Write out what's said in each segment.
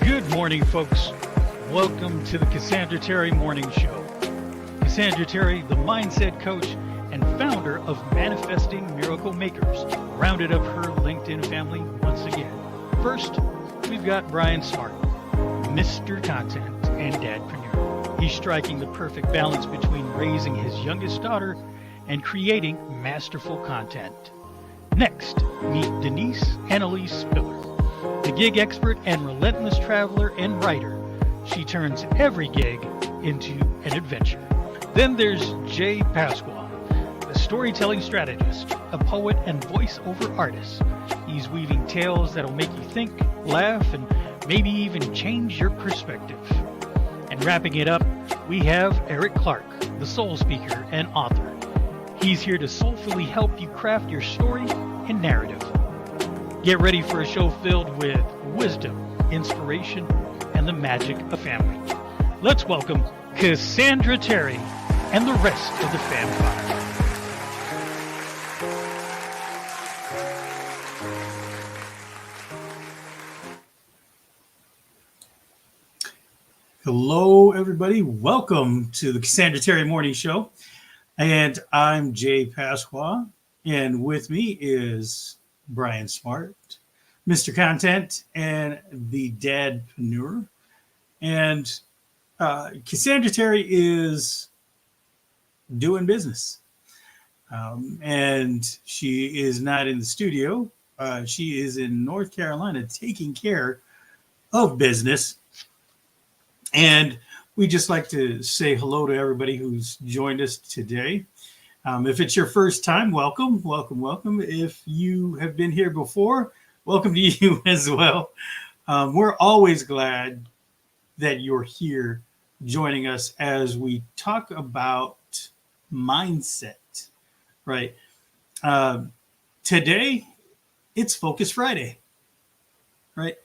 Good morning, folks. Welcome to the Cassandra Terry Morning Show. Cassandra Terry, the mindset coach and founder of Manifesting Miracle Makers, rounded up her LinkedIn family once again. First, we've got Brian Smart, Mr. Content and Dadpreneur. He's striking the perfect balance between raising his youngest daughter and creating masterful content. Next, meet Denise Annalise Spiller, the gig expert and relentless traveler and writer. She turns every gig into an adventure. Then there's Jay Pasqua, the storytelling strategist, a poet and voiceover artist. He's weaving tales that'll make you think, laugh, and maybe even change your perspective. And wrapping it up, we have Eric Clark, the soul speaker and author. He's here to soulfully help you craft your story and narrative. Get ready for a show filled with wisdom, inspiration, and the magic of family. Let's welcome Cassandra Terry and the rest of the Fam Five. Hello, everybody. Welcome to the Cassandra Terry Morning Show. And I'm Jay Pasqua. And with me is Brian Smart, Mr. Content, and the Dadpreneur. And Cassandra Terry is doing business. And she is not in the studio. She is in North Carolina taking care of business. And we just like to say hello to everybody who's joined us today. If it's your first time, welcome, welcome, welcome. If you have been here before, welcome to you as well. We're always glad that you're here joining us as we talk about mindset, right? Today, it's Focus Friday, right?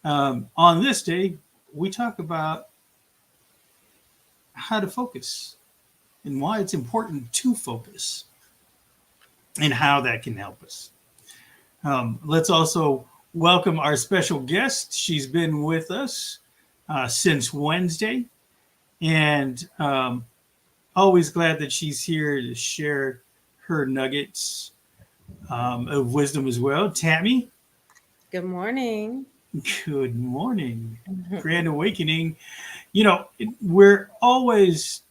On this day, we talk about how to focus and why it's important to focus and how that can help us. Let's also welcome our special guest. She's been with us since Wednesday, and always glad that she's here to share her nuggets of wisdom as well. Tammy. Good morning. Good morning. Grand Awakening. You know, we're always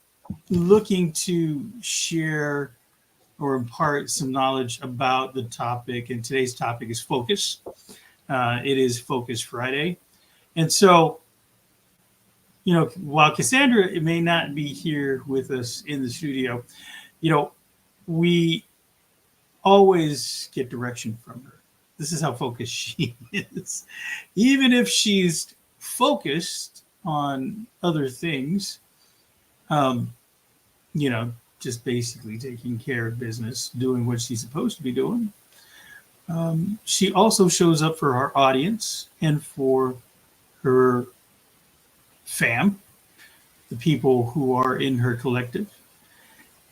looking to share or impart some knowledge about the topic, and today's topic is focus. It is Focus Friday. And so, you know, while Cassandra may not be here with us in the studio, you know, we always get direction from her. This is how focused she is. Even if she's focused on other things, you know, just basically taking care of business, doing what she's supposed to be doing. She also shows up for our audience and for her fam, the people who are in her collective.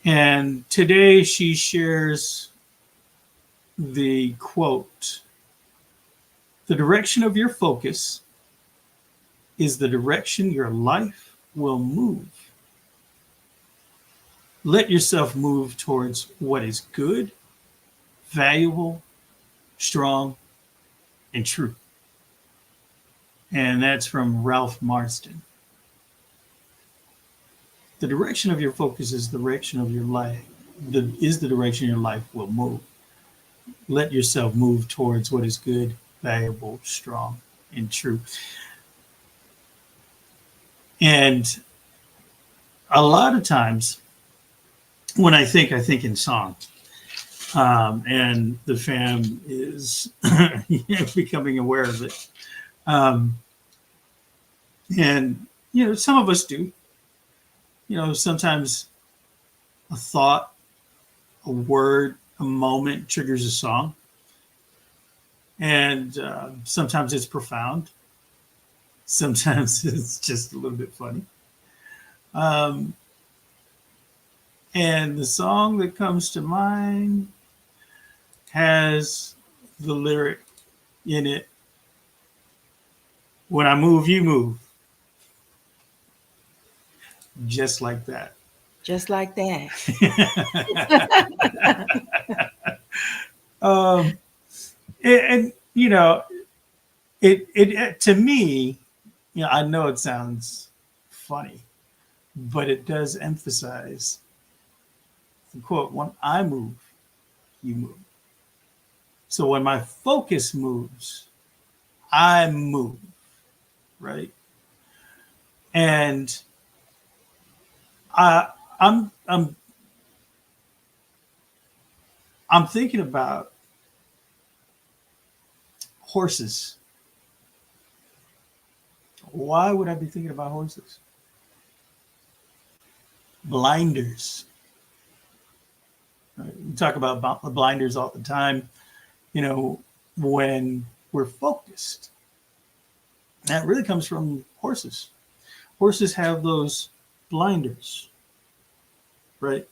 And today she shares the quote: "The direction of your focus is the direction your life will move. Let yourself move towards what is good, valuable, strong, and true." And that's from Ralph Marston. The direction of your focus is the direction of your life, is the direction your life will move. Let yourself move towards what is good, valuable, strong, and true. And a lot of times when I think in song. And the fam is becoming aware of it. And, you know, some of us do. You know, sometimes a thought, a word, a moment triggers a song. And sometimes it's profound. Sometimes it's just a little bit funny. And the song that comes to mind has the lyric in it When I move, you move. Just like that. Just like that. um, and it to me, I know it sounds funny, but it does emphasize the quote: "When I move, you move." So when my focus moves, I move, right? And I, I'm I'm I'm thinking about horses. Why would I be thinking about horses? Blinders. Right? We talk about blinders all the time. You know, when we're focused, that really comes from horses. Horses have those blinders, right?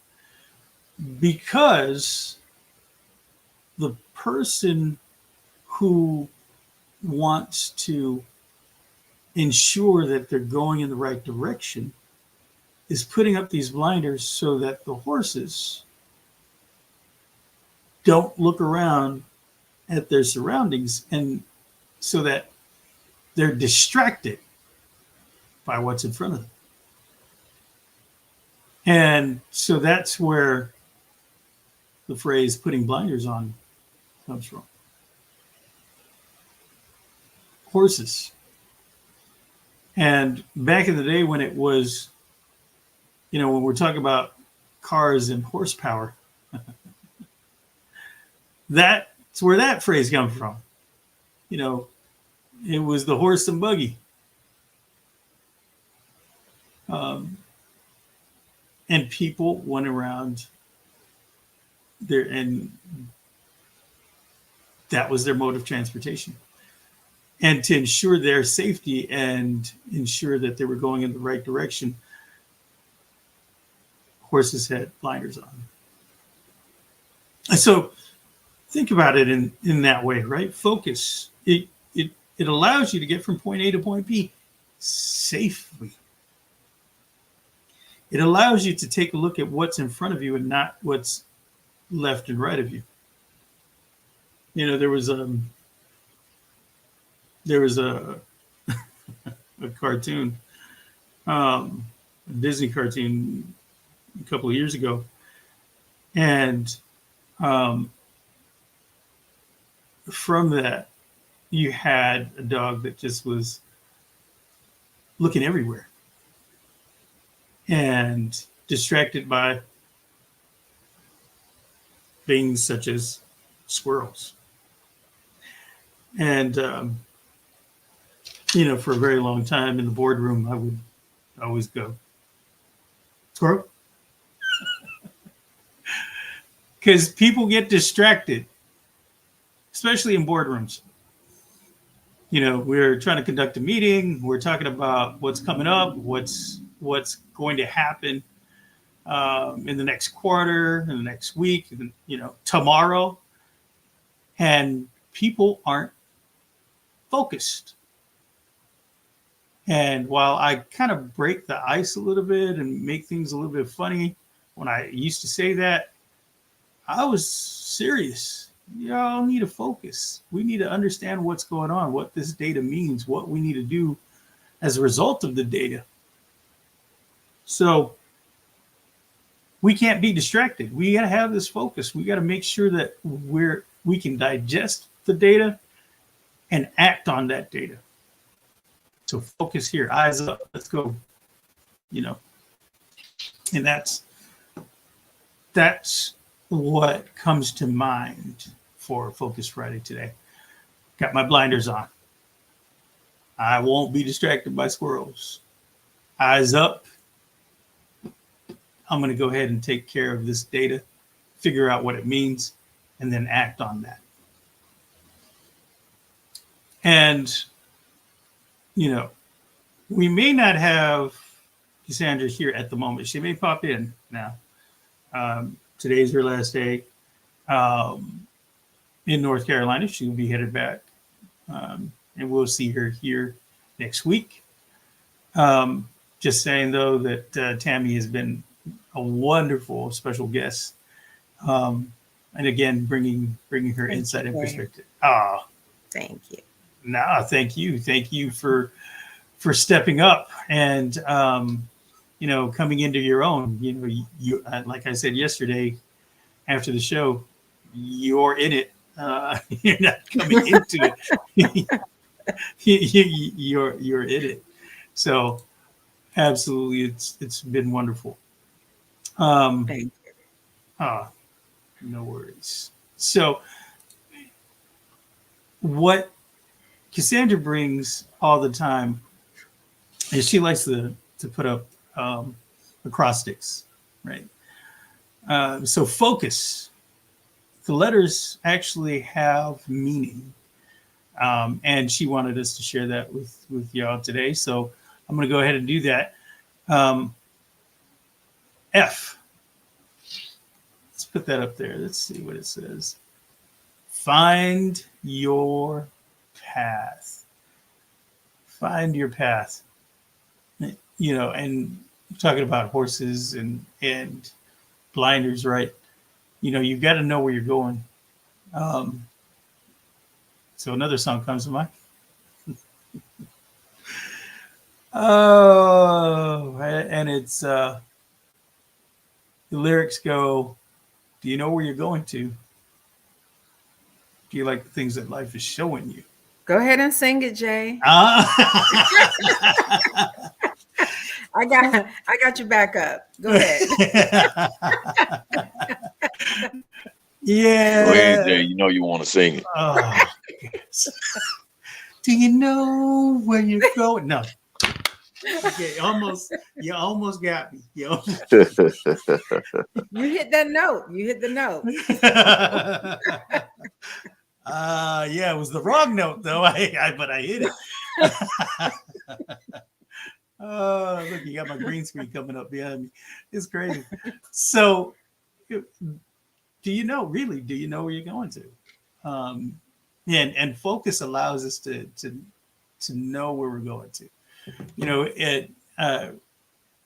Because the person who wants to ensure that they're going in the right direction is putting up these blinders so that the horses don't look around at their surroundings, and so that they're distracted by what's in front of them. And so that's where the phrase putting blinders on comes from. Horses. And back in the day when it was, when we're talking about cars and horsepower, that's where that phrase comes from. It was the horse and buggy. And people went around there, and that was their mode of transportation. And to ensure their safety and ensure that they were going in the right direction, horses had blinders on. And so think about it in that way, right? Focus. It allows you to get from point A to point B safely. It allows you to take a look at what's in front of you and not what's left and right of you. There was a cartoon, a Disney cartoon a couple of years ago, and from that, you had a dog that just was looking everywhere and distracted by things such as squirrels. And, for a very long time in the boardroom, I would always go, squirrel. Because people get distracted, especially in boardrooms. We're trying to conduct a meeting. We're talking about what's coming up, what's going to happen in the next quarter, in the next week, tomorrow. And people aren't focused. And while I kind of break the ice a little bit and make things a little bit funny, when I used to say that, I was serious. Y'all need to focus. We need to understand what's going on, what this data means, what we need to do as a result of the data. So we can't be distracted. We got to have this focus. We got to make sure that we can digest the data and act on that data. So focus here, eyes up, let's go. And that's what comes to mind for Focus Friday today. Got my blinders on. I won't be distracted by squirrels. Eyes up. I'm going to go ahead and take care of this data, figure out what it means, and then act on that. And, we may not have Cassandra here at the moment. She may pop in now. Today's her last day in North Carolina. She will be headed back, and we'll see her here next week. Just saying though that Tammy has been a wonderful special guest, and again bringing her Thank insight you, and Jay. perspective. Ah, Thank you. nah, thank you for stepping up and coming into your own. You like I said yesterday after the show, you're in it. You're not coming into it. You're in it. So absolutely, it's been wonderful. Um, Thank you. ah, no worries. So what Cassandra brings all the time is she likes to put up acrostics, right? So focus. The letters actually have meaning, and she wanted us to share that with y'all today. So I'm going to go ahead and do that. F. Let's put that up there. Let's see what it says. Find your path. Find your path. And talking about horses and blinders, right? You've got to know where you're going. So another song comes to mind. Oh, and it's the lyrics go, do you know where you're going to? Do you like the things that life is showing you? Go ahead and sing it, Jay. I got you back up. Go ahead. Yeah. Go ahead, Jay. You know you want to sing it. Oh, yes. Do you know where you're going? No. Okay, you almost got me. You hit that note. You hit the note. Yeah, it was the wrong note though. But I hit it. Oh, look, you got my green screen coming up behind me. It's crazy. So, do you know where you're going to? And focus allows us to know where we're going to.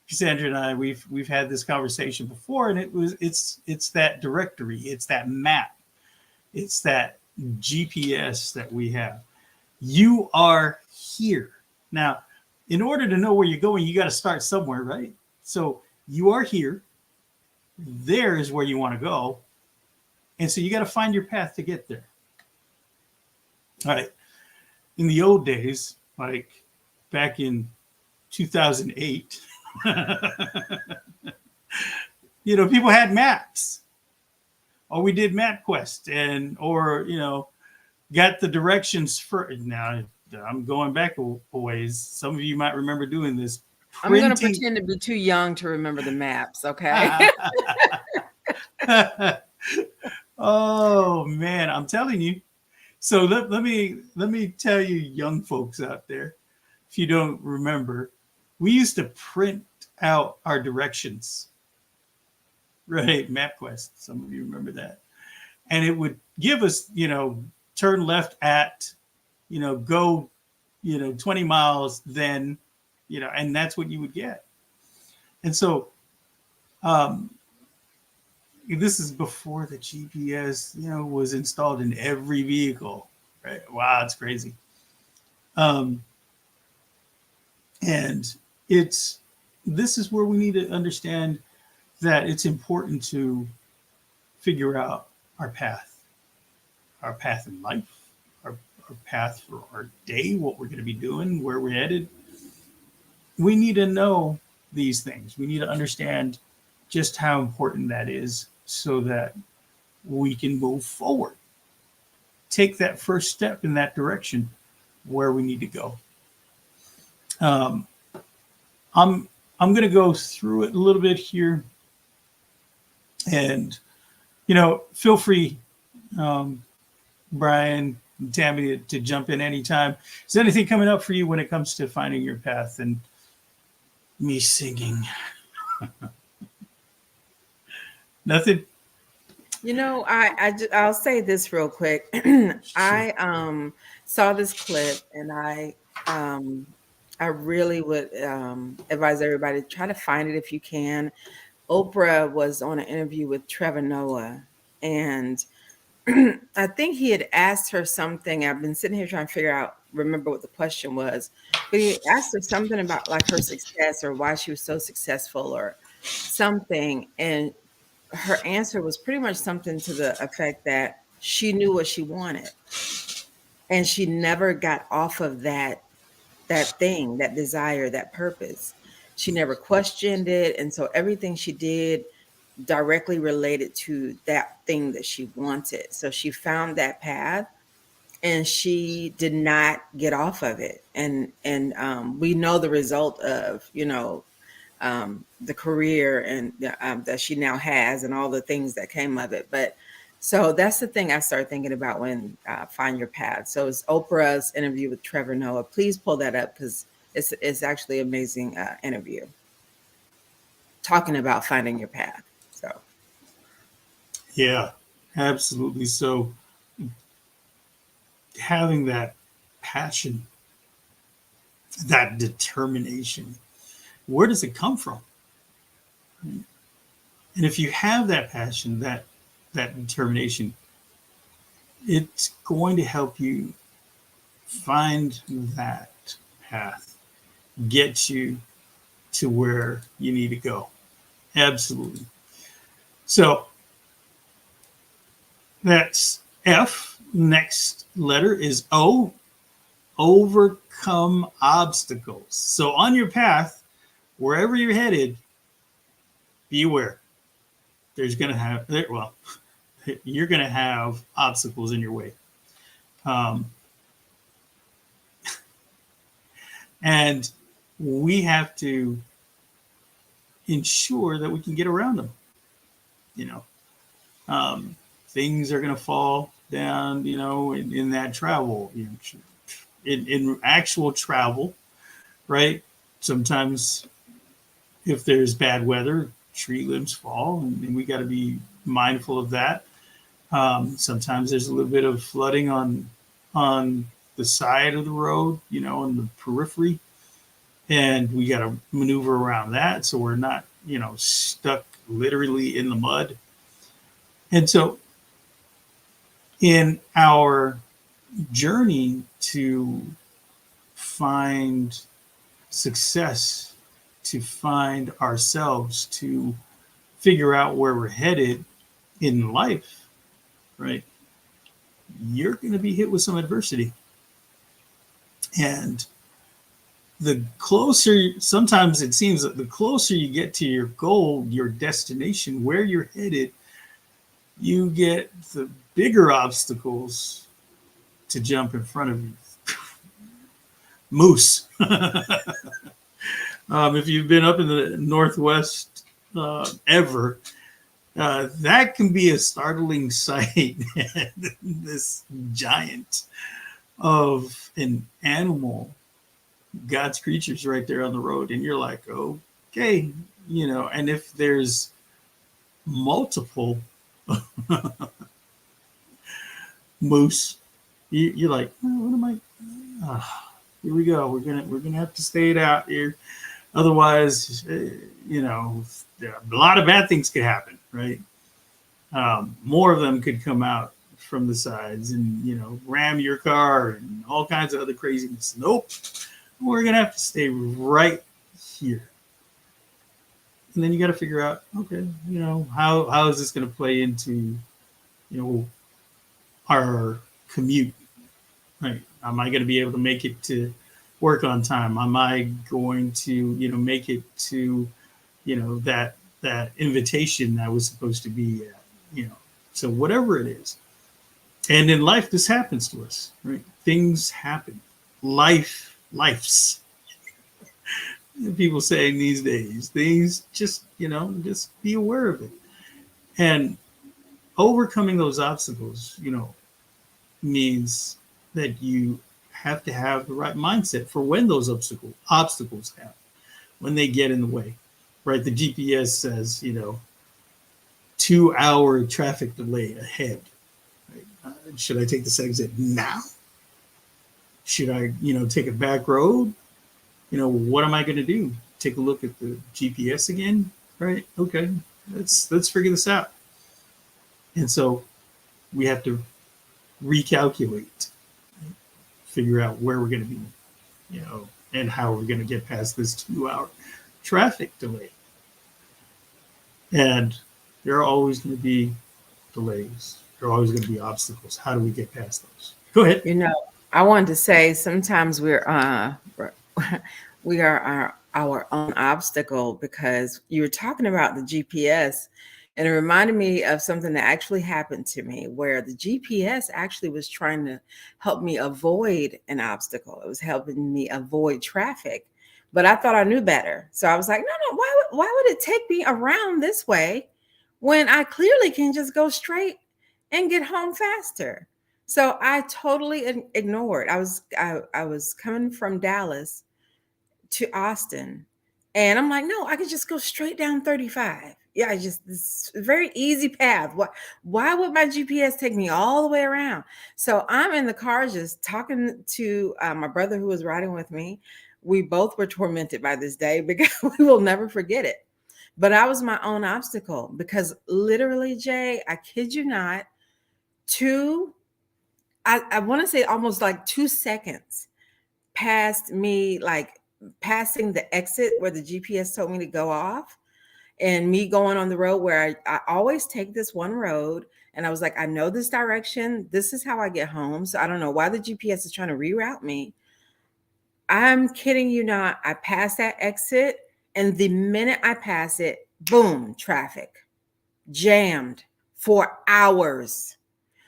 Cassandra and I, we've had this conversation before, and it's that directory, it's that map, it's that GPS that we have. You are here. Now, in order to know where you're going, you got to start somewhere, right? So you are here. There is where you want to go. And so you got to find your path to get there. All right. In the old days, like back in 2008, people had maps. Or we did MapQuest or got the directions for. Now I'm going back a ways. Some of you might remember doing this. I'm going to pretend to be too young to remember the maps, okay? Oh man, I'm telling you. So let me tell you, young folks out there, if you don't remember, we used to print out our directions. Right, MapQuest. Some of you remember that. And it would give us, turn left at, go, 20 miles, then, and that's what you would get. And so this is before the GPS, was installed in every vehicle. Right? Wow, it's crazy. And this is where we need to understand that it's important to figure out our path in life, our path for our day, what we're going to be doing, where we're headed. We need to know these things. We need to understand just how important that is so that we can move forward. Take that first step in that direction where we need to go. I'm going to go through it a little bit here. And, feel free, Brian, and Tammy, to jump in anytime. Is there anything coming up for you when it comes to finding your path and me singing? Nothing? I'll say this real quick. Sure. I saw this clip and I I really would advise everybody, try to find it if you can. Oprah was on an interview with Trevor Noah, and I think he had asked her something. I've been sitting here trying to remember what the question was, but he asked her something about like her success or why she was so successful or something. And her answer was pretty much something to the effect that she knew what she wanted and she never got off of that thing, that desire, that purpose. She never questioned it. And so everything she did directly related to that thing that she wanted. So she found that path and she did not get off of it. And we know the result of, the career and that she now has and all the things that came of it. But so that's the thing I start thinking about when Find Your Path. So it's Oprah's interview with Trevor Noah. Please pull that up because it's actually an amazing interview talking about finding your path. So Yeah, absolutely. So having that passion, that determination, where does it come from? And if you have that passion, that determination, it's going to help you find that path, get you to where you need to go. Absolutely. So that's F. Next letter is O. Overcome obstacles. So on your path, wherever you're headed, be aware. There's going to have, well, you're going to have obstacles in your way. And we have to ensure that we can get around them. Things are going to fall down, in that travel, in actual travel, right? Sometimes if there's bad weather, tree limbs fall, and we got to be mindful of that. Sometimes there's a little bit of flooding on the side of the road, on the periphery, and we got to maneuver around that so we're not, stuck literally in the mud. And so in our journey to find success, to find ourselves, to figure out where we're headed in life, right? You're going to be hit with some adversity. And sometimes it seems that the closer you get to your goal, your destination, where you're headed, you get the bigger obstacles to jump in front of you. Moose. If you've been up in the Northwest ever, that can be a startling sight. This giant of an animal, God's creatures right there on the road. And you're like, okay, and if there's multiple moose, you're like, what am I? Here we go. We're gonna have to stay it out here. Otherwise, a lot of bad things could happen, right? More of them could come out from the sides and, ram your car and all kinds of other craziness. Nope. We're going to have to stay right here. And then you got to figure out, okay, how is this going to play into, our commute, right? Am I going to be able to make it to work on time? Am I going to, make it to, that invitation I was supposed to be at, so whatever it is. And in life, this happens to us, right? Things happen. Life's. People saying these days, things just be aware of it. And overcoming those obstacles, means that you have to have the right mindset for when those obstacles happen, when they get in the way, right? The GPS says, 2-hour traffic delay ahead. Right? Should I take this exit now? Should I, take a back road? what am I going to do? Take a look at the GPS again, right? Okay, let's figure this out. And so we have to recalculate, figure out where we're going to be, and how we're going to get past this 2-hour traffic delay. And there are always going to be delays. There are always going to be obstacles. How do we get past those? Go ahead. I wanted to say sometimes we are our own obstacle, because you were talking about the GPS, and it reminded me of something that actually happened to me, where the GPS actually was trying to help me avoid an obstacle. It was helping me avoid traffic, but I thought I knew better. So I was like, no, why would it take me around this way when I clearly can just go straight and get home faster? So I totally ignored. I was coming from Dallas to Austin, and I'm like, no, I could just go straight down 35. Yeah, this very easy path. Why would my GPS take me all the way around? So I'm in the car just talking to my brother who was riding with me. We both were tormented by this day because we will never forget it. But I was my own obstacle, because literally, Jay, I kid you not, I want to say almost like 2 seconds past me, like passing the exit where the GPS told me to go off, and me going on the road where I always take this one road. And I was like, I know this direction. This is how I get home. So I don't know why the GPS is trying to reroute me. I'm kidding you not. I passed that exit, and the minute I pass it, boom, traffic, jammed for hours.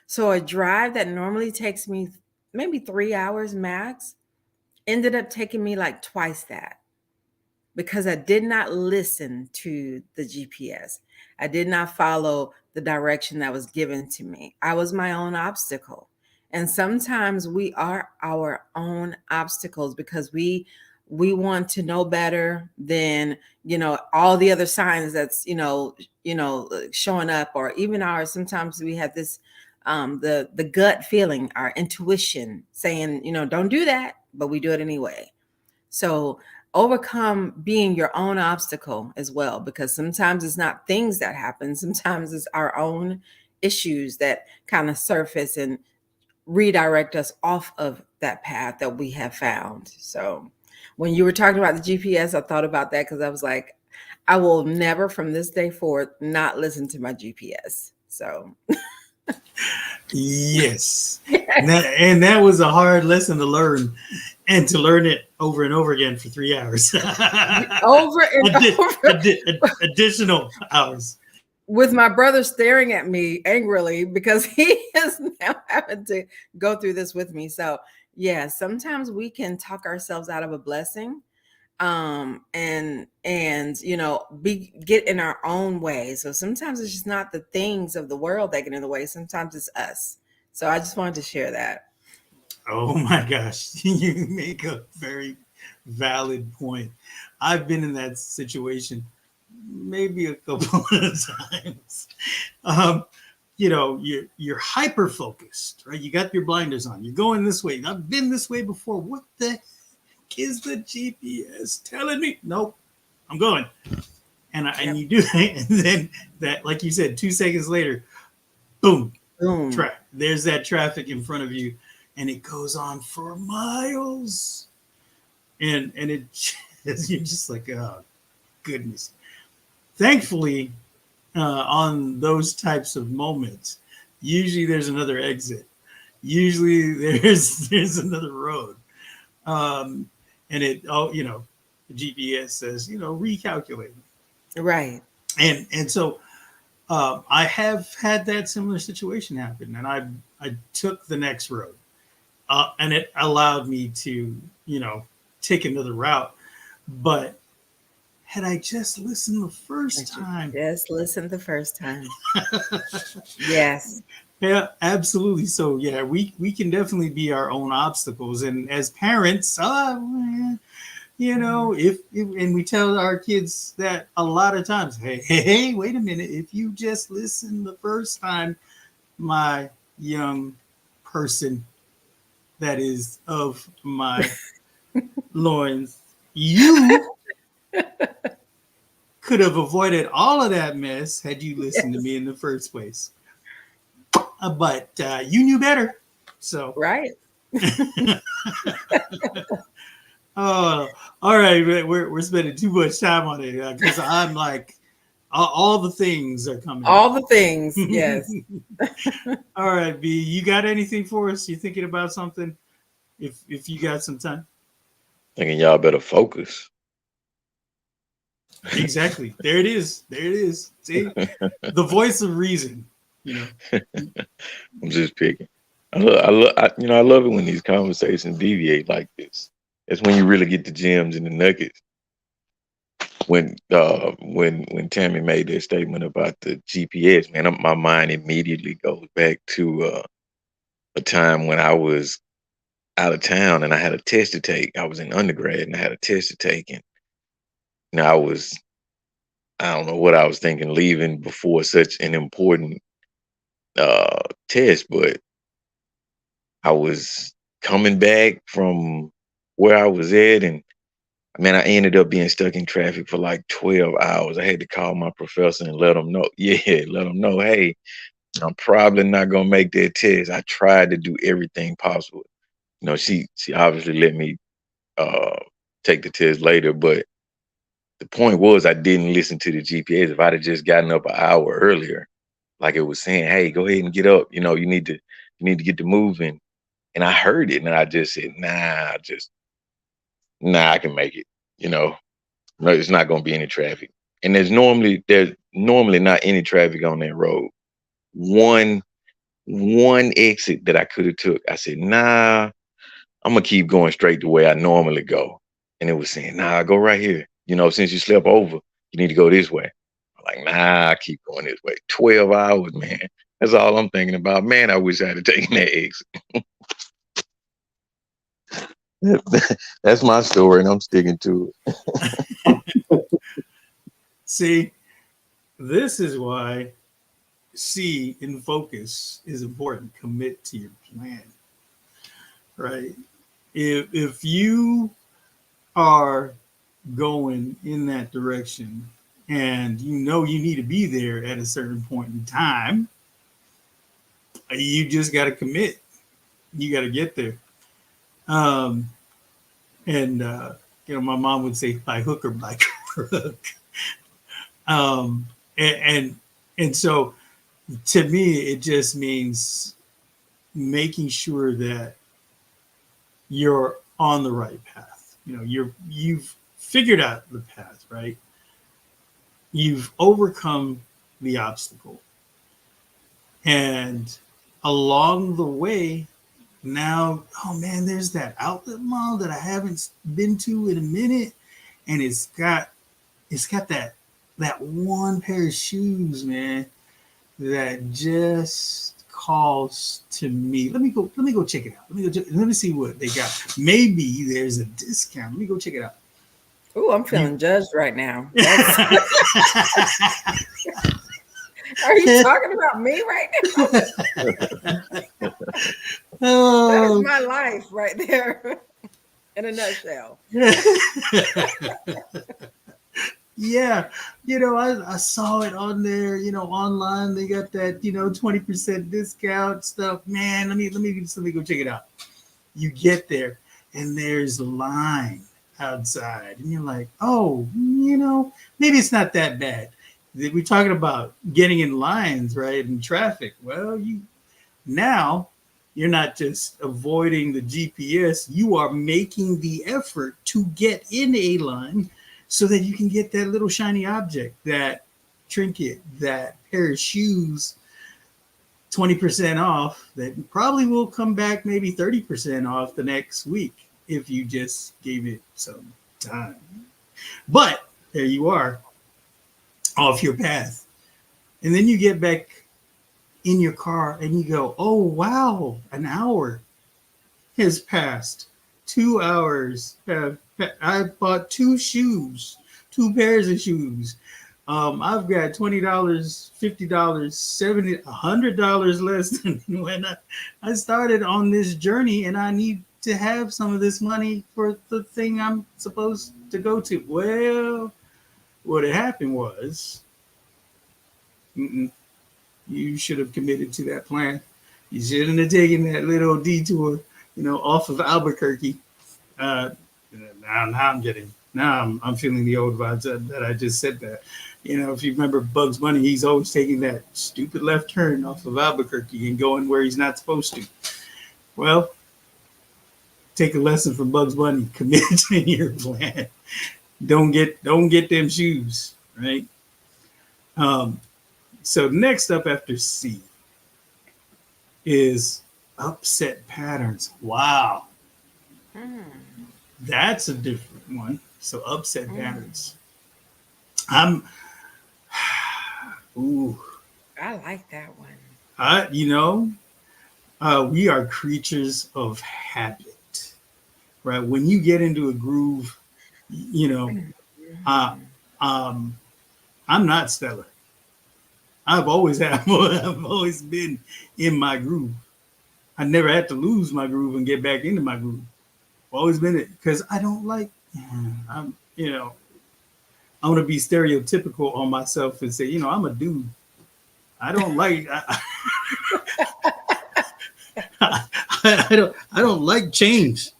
So a drive that normally takes me maybe 3 hours max ended up taking me like twice that, because I did not listen to the GPS. I did not follow the direction that was given to me. I was my own obstacle. And sometimes we are our own obstacles, because we want to know better than, all the other signs that's, showing up, or even sometimes we have this, the gut feeling, our intuition saying, don't do that, but we do it anyway. So overcome being your own obstacle as well, because sometimes it's not things that happen. Sometimes it's our own issues that kind of surface and redirect us off of that path that we have found. So when you were talking about the GPS, I thought about that, because I was like, I will never from this day forward not listen to my GPS. So Yes. And that was a hard lesson to learn, and to learn it over and over again for 3 hours. over and over. Additional hours. With my brother staring at me angrily, because he is now having to go through this with me. So yeah, sometimes we can talk ourselves out of a blessing, and get in our own way. So sometimes it's just not the things of the world that get in the way. Sometimes it's us. So I just wanted to share that. Oh my gosh, you make a very valid point. I've been in that situation maybe a couple of times. You're hyper focused, right? You got your blinders on. You're going this way. I've been this way before. What the heck is the GPS telling me? Nope, I'm going. And you do that, and then that, like you said, 2 seconds later, boom, there's that traffic in front of you, and it goes on for miles, and you're just like, oh goodness. Thankfully, on those types of moments, usually there's another exit. Usually there's another road, and the GPS says, recalculate. Right. And so I have had that similar situation happen, and I took the next road, and it allowed me to take another route. But had I just listened the first time, Yes. Yeah, absolutely. So yeah, we can definitely be our own obstacles, and as parents, if and we tell our kids that a lot of times, hey, wait a minute, if you just listen the first time, my young person that is of my loins, You could have avoided all of that mess had you listened to me in the first place. But you knew better. So, Right. oh, all right. We're spending too much time on it because I'm like, all the things are coming. All the things. Yes. All right, B, you got anything for us? You thinking about something? If you got some time. Thinking y'all better focus. Exactly. There it is. There it is. See, the voice of reason. You know. I'm just picking. I love it when these conversations deviate like this. It's when you really get the gems and the nuggets. When Tammy made that statement about the GPS, man, my mind immediately goes back to a time when I was out of town and I had a test to take. I was in undergrad and I had a test to take, and I don't know what I was thinking leaving before such an important test, but I was coming back from where I was at, and man, I ended up being stuck in traffic for like 12 hours. I had to call my professor and let him know. Yeah, let him know, hey, I'm probably not gonna make that test. I tried to do everything possible. She obviously let me take the test later, but the point was I didn't listen to the GPS. If I'd have just gotten up an hour earlier, like it was saying, hey, go ahead and get up. You need to get to moving. And I heard it and I just said, nah, I can make it. No, it's not gonna be any traffic. And there's normally not any traffic on that road. One exit that I could have took. I said, nah, I'm gonna keep going straight the way I normally go. And it was saying, nah, go right here. Since you slept over, you need to go this way. I'm like, nah, I keep going this way. 12 hours, man. That's all I'm thinking about. Man, I wish I had taken that exit. That's my story, and I'm sticking to it. See, this is why C in focus is important. Commit to your plan, right? If you are going in that direction and you need to be there at a certain point in time, you just got to commit. You got to get there. And my mom would say by hook or by crook. And so to me, it just means making sure that you're on the right path. You've figured out the path, right? You've overcome the obstacle. And along the way, now, oh man, there's that outlet mall that I haven't been to in a minute. And it's got that one pair of shoes, man, that just calls to me. Let me go check it out. Let me see what they got. Maybe there's a discount. Let me go check it out. Oh, I'm feeling judged right now. Are you talking about me right now? That is my life right there in a nutshell. Yeah, I saw it on there, online. They got that, 20% discount stuff. Man, let me go check it out. You get there and there's a line outside, and you're like, oh, maybe it's not that bad. We're talking about getting in lines, right? In traffic. Well, now you're not just avoiding the GPS, you are making the effort to get in a line so that you can get that little shiny object, that trinket, that pair of shoes, 20% off, that probably will come back maybe 30% off the next week if you just gave it some time. But there you are, off your path. And then you get back in your car and you go, oh, wow, an hour has passed. 2 hours have I bought two pairs of shoes. I've got $20, $50, $70, $100 less than when I started on this journey, and I need to have some of this money for the thing I'm supposed to go to. Well, what had happened was, you should have committed to that plan. You shouldn't have taken that little detour, off of Albuquerque. Uh, now I'm feeling the old vibes that I just said that. If you remember Bugs Bunny, he's always taking that stupid left turn off of Albuquerque and going where he's not supposed to. Well, take a lesson from Bugs Bunny. Commit to your plan. Don't get them shoes, right? So next up after C is upset patterns. Wow. That's a different one. So upset patterns. Ooh. I like that one. We are creatures of habit, right? When you get into a groove, I'm not Stella. I've always been in my groove. I never had to lose my groove and get back into my groove. I've always been it because I don't like. I want to be stereotypical on myself and say, I'm a dude. I don't like. I don't like change.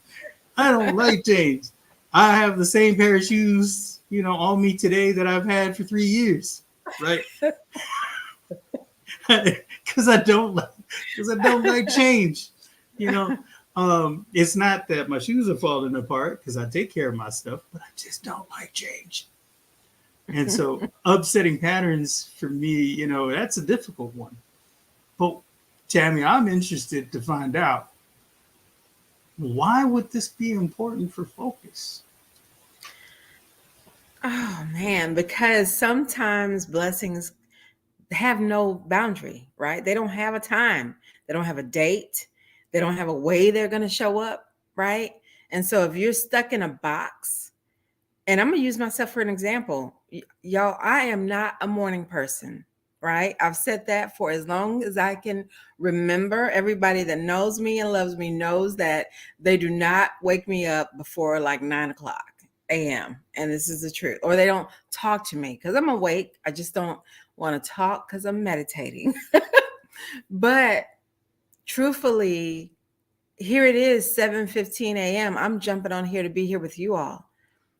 I don't like change. I have the same pair of shoes, on me today that I've had for 3 years, right? Because I don't like change. It's not that my shoes are falling apart because I take care of my stuff, but I just don't like change. And so upsetting patterns for me, that's a difficult one. But Tammy, I'm interested to find out, why would this be important for focus? Oh man, because sometimes blessings have no boundary, right? They don't have a time. They don't have a date. They don't have a way they're going to show up, right? And so if you're stuck in a box, and I'm going to use myself for an example, y'all, I am not a morning person, right? I've said that for as long as I can remember. Everybody that knows me and loves me knows that they do not wake me up before like 9:00 a.m. And this is the truth. Or they don't talk to me because I'm awake. I just don't want to talk because I'm meditating. But truthfully, here it is, 7:15 a.m. I'm jumping on here to be here with you all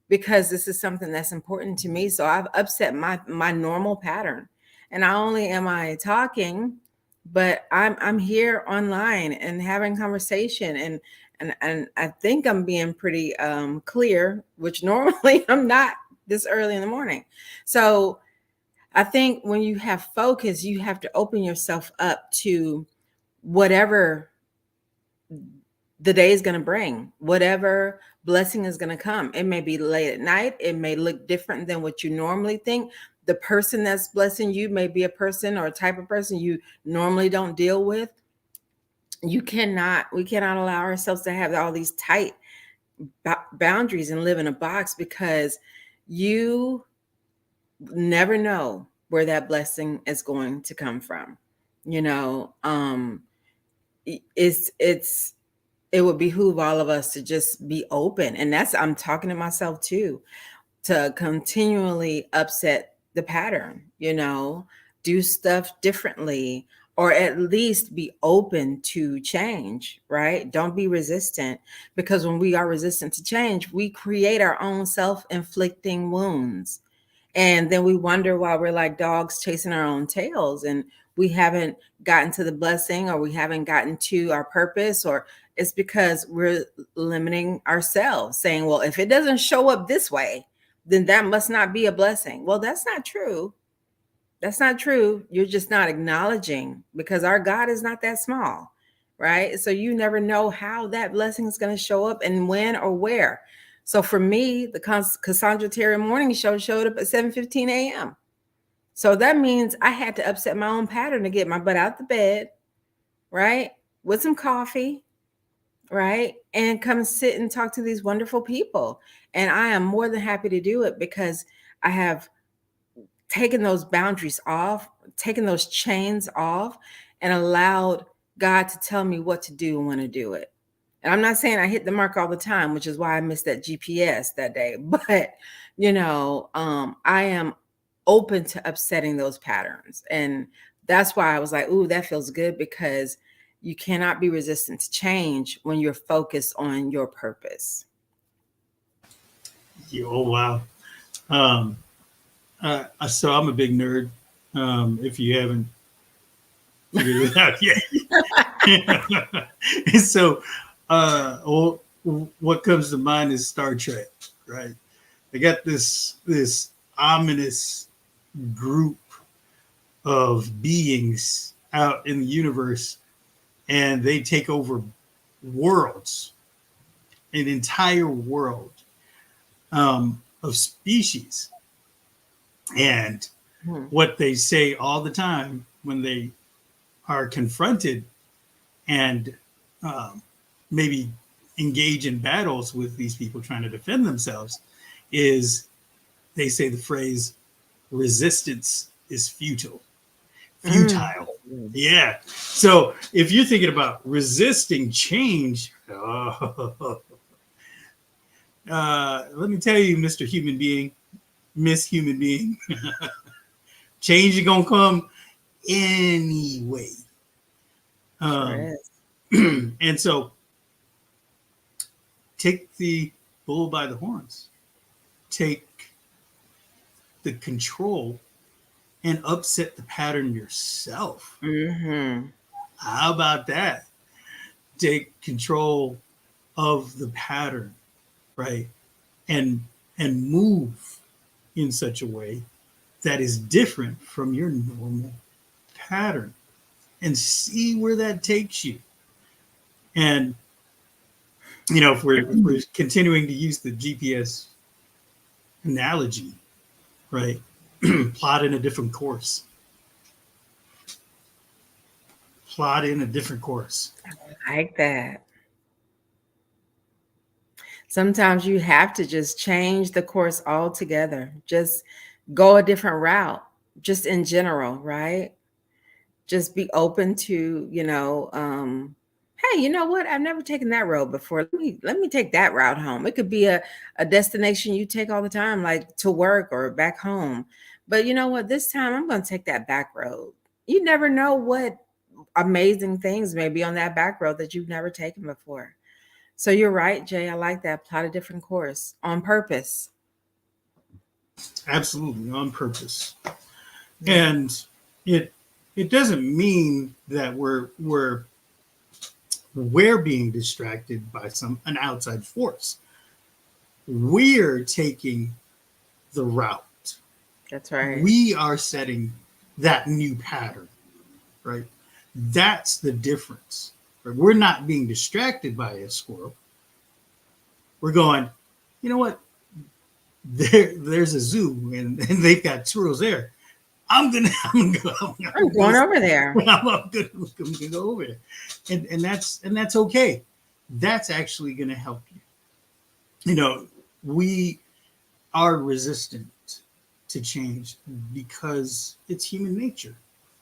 because this is something that's important to me. So I've upset my normal pattern. And not only am I talking, but I'm here online and having conversation and I think I'm being pretty clear, which normally I'm not this early in the morning. So I think when you have focus, you have to open yourself up to whatever the day is going to bring, whatever blessing is going to come. It may be late at night. It may look different than what you normally think. The person that's blessing you may be a person or a type of person you normally don't deal with. We cannot allow ourselves to have all these tight boundaries and live in a box because you never know where that blessing is going to come from. It would behoove all of us to just be open. And I'm talking to myself too, to continually upset the pattern, do stuff differently, or at least be open to change, right? Don't be resistant, because when we are resistant to change, we create our own self-inflicting wounds. And then we wonder why we're like dogs chasing our own tails and we haven't gotten to the blessing or we haven't gotten to our purpose, or it's because we're limiting ourselves, saying, well, if it doesn't show up this way, then that must not be a blessing. Well, that's not true. That's not true. You're just not acknowledging, because our God is not that small, right? So you never know how that blessing is going to show up and when or where. So for me, the Cassandra Terry Morning Show showed up at 7:15 a.m. So that means I had to upset my own pattern to get my butt out the bed, right? With some coffee, right? And come sit and talk to these wonderful people. And I am more than happy to do it because I have taken those boundaries off, taken those chains off, and allowed God to tell me what to do and when to do it. And I'm not saying I hit the mark all the time, which is why I missed that GPS that day. But, I am open to upsetting those patterns. And that's why I was like, ooh, that feels good, because you cannot be resistant to change when you're focused on your purpose. Oh, wow. Um, so I'm a big nerd. If you haven't figured it out yet. And so, what comes to mind is Star Trek, right? They got this ominous group of beings out in the universe, and they take over worlds, an entire world of species. And Hmm. what they say all the time when they are confronted and maybe engage in battles with these people trying to defend themselves is they say the phrase, resistance is futile. Futile. Mm. Yeah. So if you're thinking about resisting change, let me tell you, Mr. Human Being, Miss Human Being, change is going to come anyway. Sure is. And so take the bull by the horns, take the control and upset the pattern yourself. Mm-hmm. How about that? Take control of the pattern, right? And move in such a way that is different from your normal pattern, and see where that takes you. And if we're continuing to use the GPS analogy, right? Plot in a different course. Plot in a different course. I like that. Sometimes you have to just change the course altogether. Just go a different route, just in general, right? Just be open to, hey, you know what? I've never taken that road before. Let me take that route home. It could be a destination you take all the time, like to work or back home. But you know what? This time I'm going to take that back road. You never know what amazing things may be on that back road that you've never taken before. So you're right, Jay. I like that. Plot a different course on purpose. Absolutely, on purpose. Yeah. And it doesn't mean that we're being distracted by an outside force. We're taking the route. That's right. We are setting that new pattern, right? That's the difference. Right? We're not being distracted by a squirrel. We're going, you know what? There's a zoo and they've got squirrels there. I'm gonna I'm going over there. I'm gonna go over there, and that's okay. That's actually gonna help you. We are resistant to change because it's human nature,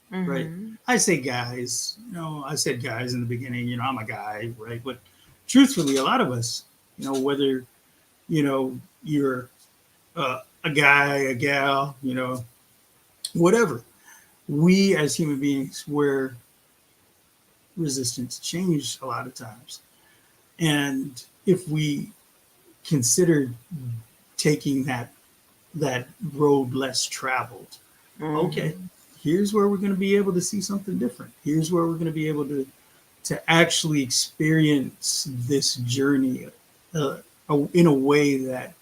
right? Mm-hmm. I say guys, I said guys in the beginning. I'm a guy, right? But truthfully, a lot of us, whether you're a guy, a gal, whatever. We as human beings, we're resistant to change a lot of times. And if we consider taking that road less traveled, okay, Mm-hmm. here's where we're going to be able to see something different. Here's where we're going to be able to actually experience this journey in a way that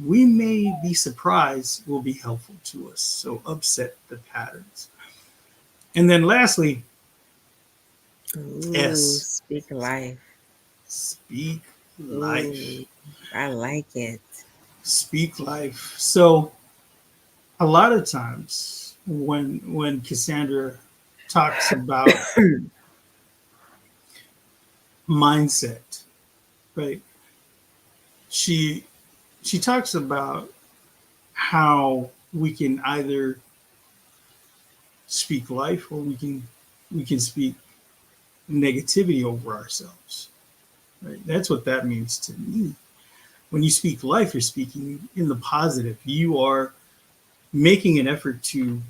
we may be surprised will be helpful to us. So upset the patterns. And then lastly, Ooh, S, speak life. speak life. Ooh, I like it. Speak life. So a lot of times when Cassandra talks about mindset, right? She talks about how we can either speak life or we can speak negativity over ourselves. Right? That's what that means to me. When you speak life, you're speaking in the positive. You are making an effort to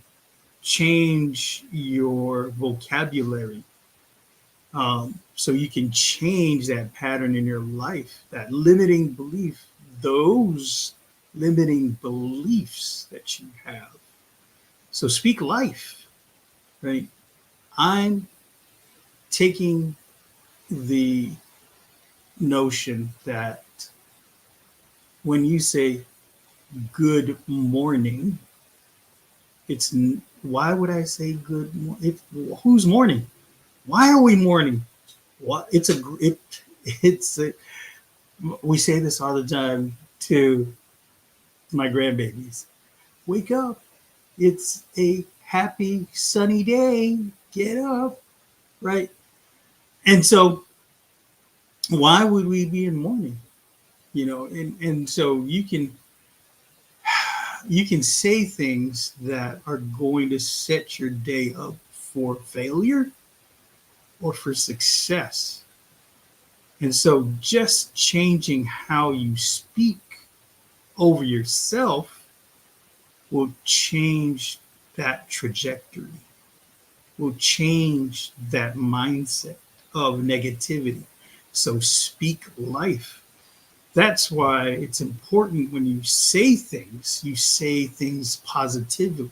change your vocabulary, so you can change that pattern in your life, that limiting belief, those limiting beliefs that you have. So speak life, right? I'm taking the notion that when you say good morning, it's why would I say good morning? Who's morning? Why are we mourning? What it's a we say this all the time to my grandbabies. Wake up. It's a happy sunny day. Get up. Right. And so why would we be in mourning? And so you can say things that are going to set your day up for failure or for success. And so just changing how you speak over yourself will change that trajectory, will change that mindset of negativity. So speak life. That's why it's important when you say things positively.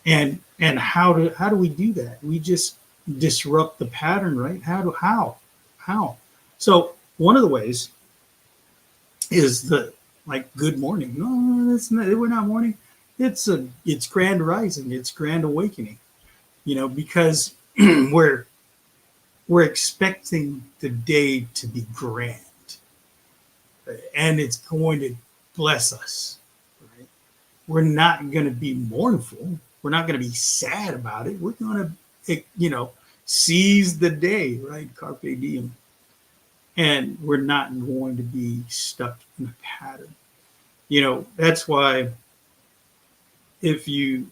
And how do we do that? We just disrupt the pattern, right? How? So one of the ways is the like good morning. No, that's not. We're not morning. It's grand rising. It's grand awakening. Because we're expecting the day to be grand, and it's going to bless us. Right? We're not going to be mournful. We're not going to be sad about it. We're going to, seize the day, right? Carpe diem. And we're not going to be stuck in a pattern. That's why if you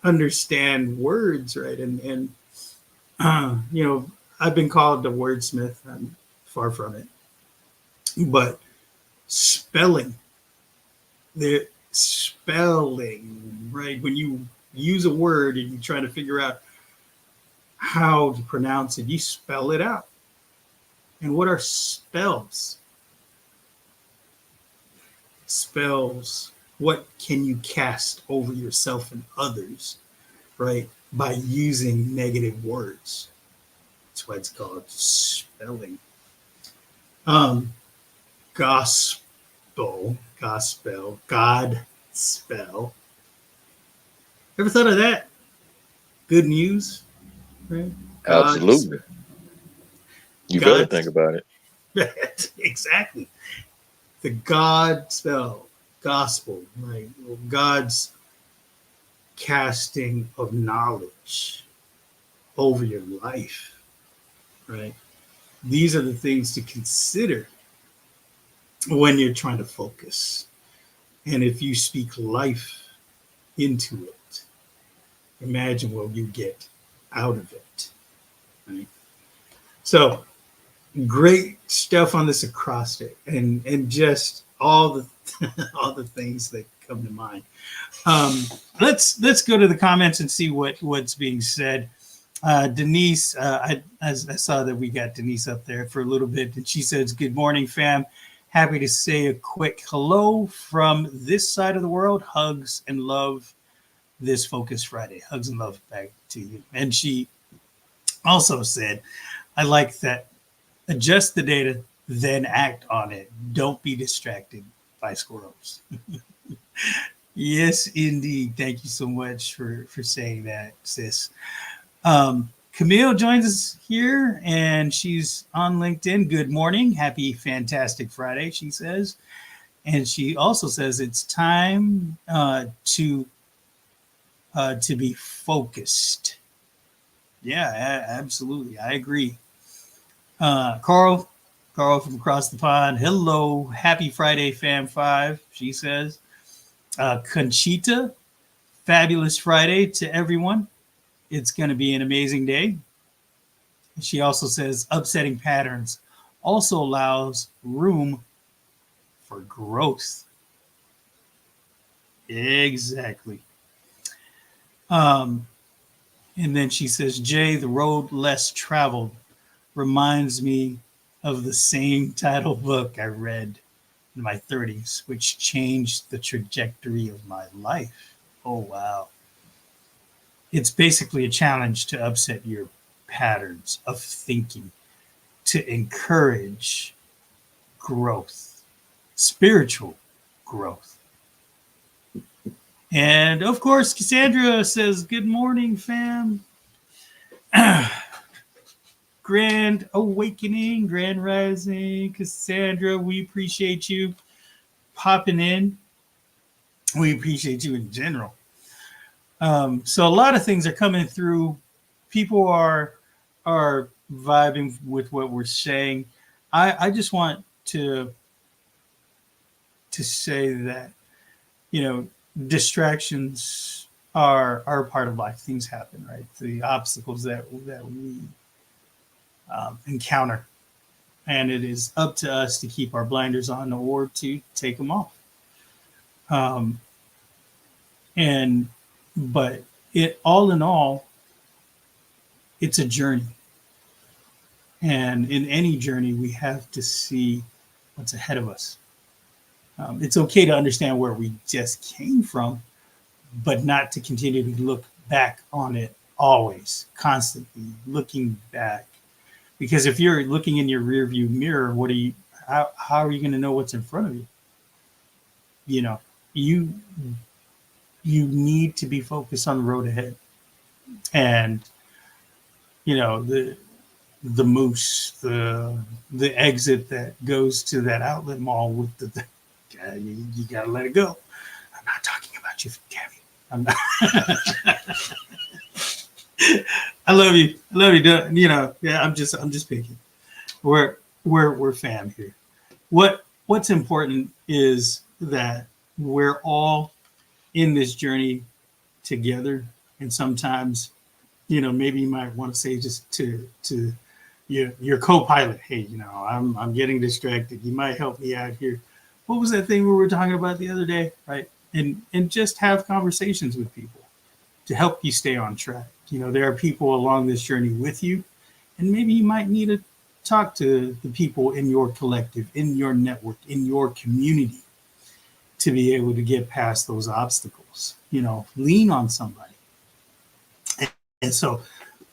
understand words, right, and I've been called the wordsmith. I'm far from it. But the spelling, right? When you use a word and you try to figure out how to pronounce it, you spell it out. And what are spells? Spells. What can you cast over yourself and others, right? By using negative words. That's why it's called spelling. Gospel, God spell. Ever thought of that? Good news, right? Absolutely. You better think about it. Exactly. The God spell, gospel, right? Well, God's casting of knowledge over your life, right? These are the things to consider when you're trying to focus. And if you speak life into it, imagine what you get out of it, right? So great stuff on this acrostic, and just all the all the things that come to mind. Let's go to the comments and see what's being said. Denise, I saw that we got Denise up there for a little bit, and she says, "Good morning, fam. Happy to say a quick hello from this side of the world. Hugs and love this Focus Friday. Hugs and love back to you." And she also said, "I like that. Adjust the data, then act on it. Don't be distracted by squirrels." Yes, indeed. Thank you so much for saying that, sis. Camille joins us here, and she's on LinkedIn. Good morning. Happy Fantastic Friday, she says. And she also says it's time to be focused. Yeah, absolutely. I agree. Carl from across the pond. Hello. Happy Friday, Fam 5, she says. Conchita, fabulous Friday to everyone. It's going to be an amazing day. She also says upsetting patterns also allows room for growth. Exactly. Um, and then she says, Jay, the road less traveled reminds me of the same title book I read in my 30s, which changed the trajectory of my life. Oh, wow. It's basically a challenge to upset your patterns of thinking, to encourage growth, spiritual growth. And of course, Cassandra says, good morning, fam. Grand awakening, grand rising. Cassandra, we appreciate you popping in. We appreciate you in general. So a lot of things are coming through. People are vibing with what we're saying. I just want to say that, you know, distractions are part of life. Things happen, right? The obstacles that we encounter, and it is up to us to keep our blinders on or to take them off. Um, and but it all in all, it's a journey, and in any journey, we have to see what's ahead of us. It's okay to understand where we just came from, but not to continue to look back on it always, constantly looking back. Because if you're looking in your rear view mirror, how are you going to know what's in front of you? You know, you you need to be focused on the road ahead. And you know, the moose, the exit that goes to that outlet mall with you got to let it go. I'm not talking about you, Gabby. I'm not. I love you. I love you. You know, yeah. I'm just picking. We're fam here. What's important is that we're all in this journey together, and sometimes, you know, maybe you might want to say just to your co-pilot, hey, you know, I'm getting distracted. You might help me out here. What was that thing we were talking about the other day, right? And just have conversations with people to help you stay on track. You know, there are people along this journey with you, and maybe you might need to talk to the people in your collective, in your network, in your community to be able to get past those obstacles. You know, lean on somebody. And so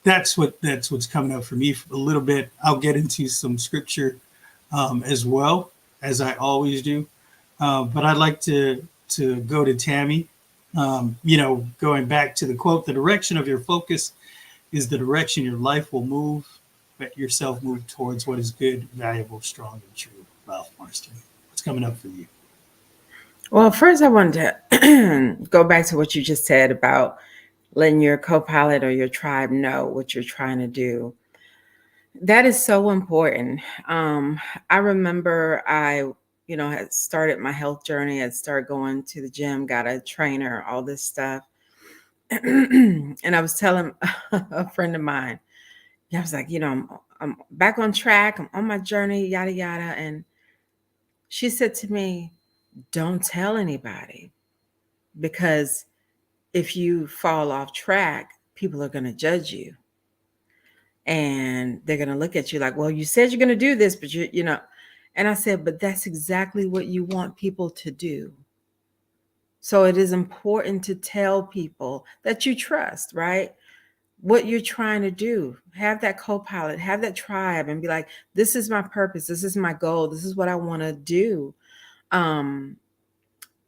that's what's coming up for me a little bit. I'll get into some scripture as well, as I always do. But I'd like to go to Tammy. You know, going back to the quote, the direction of your focus is the direction your life will move. Let yourself move towards what is good, valuable, strong, and true. Ralph Marston. What's coming up for you? Well, first, I wanted to go back to what you just said about letting your co-pilot or your tribe know what you're trying to do. That is so important. I remember had started my health journey. Had started going to the gym, got a trainer, all this stuff. And I was telling a friend of mine, I was like, I'm back on track. I'm on my journey, yada, yada. And she said to me, don't tell anybody, because if you fall off track, people are going to judge you. And they're going to look at you like, well, you said you're going to do this, but you know. And I said, but that's exactly what you want people to do. So it is important to tell people that you trust, right? What you're trying to do. Have that co-pilot, have that tribe, and be like, this is my purpose. This is my goal. This is what I want to do.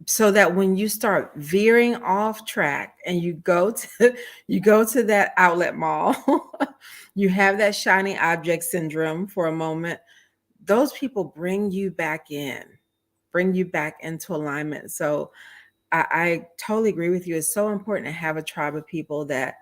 So that when you start veering off track and you go to that outlet mall, you have that shiny object syndrome for a moment. Those people bring you back into alignment. So I totally agree with you. It's so important to have a tribe of people that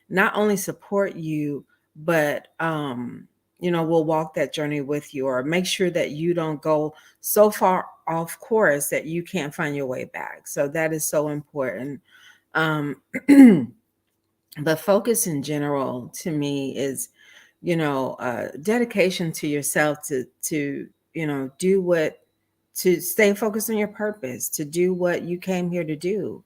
not only support you, but will walk that journey with you, or make sure that you don't go so far off course that you can't find your way back. So that is so important. But focus in general to me is dedication to yourself to to stay focused on your purpose, to do what you came here to do.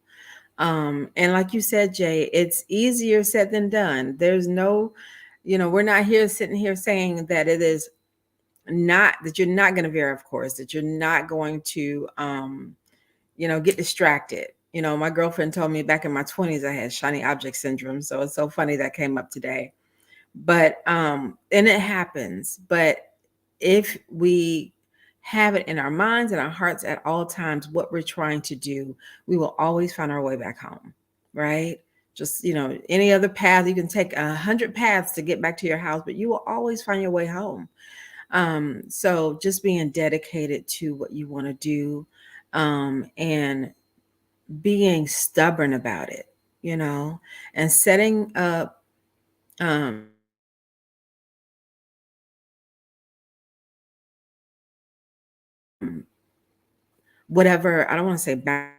And like you said, Jay, it's easier said than done. There's no, we're not here sitting here saying that it is not, that you're not going to veer, of course, that you're not going to, get distracted. My girlfriend told me back in my 20s I had shiny object syndrome. So it's so funny that came up today. But and it happens. But if we have it in our minds and our hearts at all times what we're trying to do, we will always find our way back home, right? Just, any other path, you can take 100 paths to get back to your house, but you will always find your way home. So just being dedicated to what you want to do, and being stubborn about it, and setting up, whatever, I don't want to say back.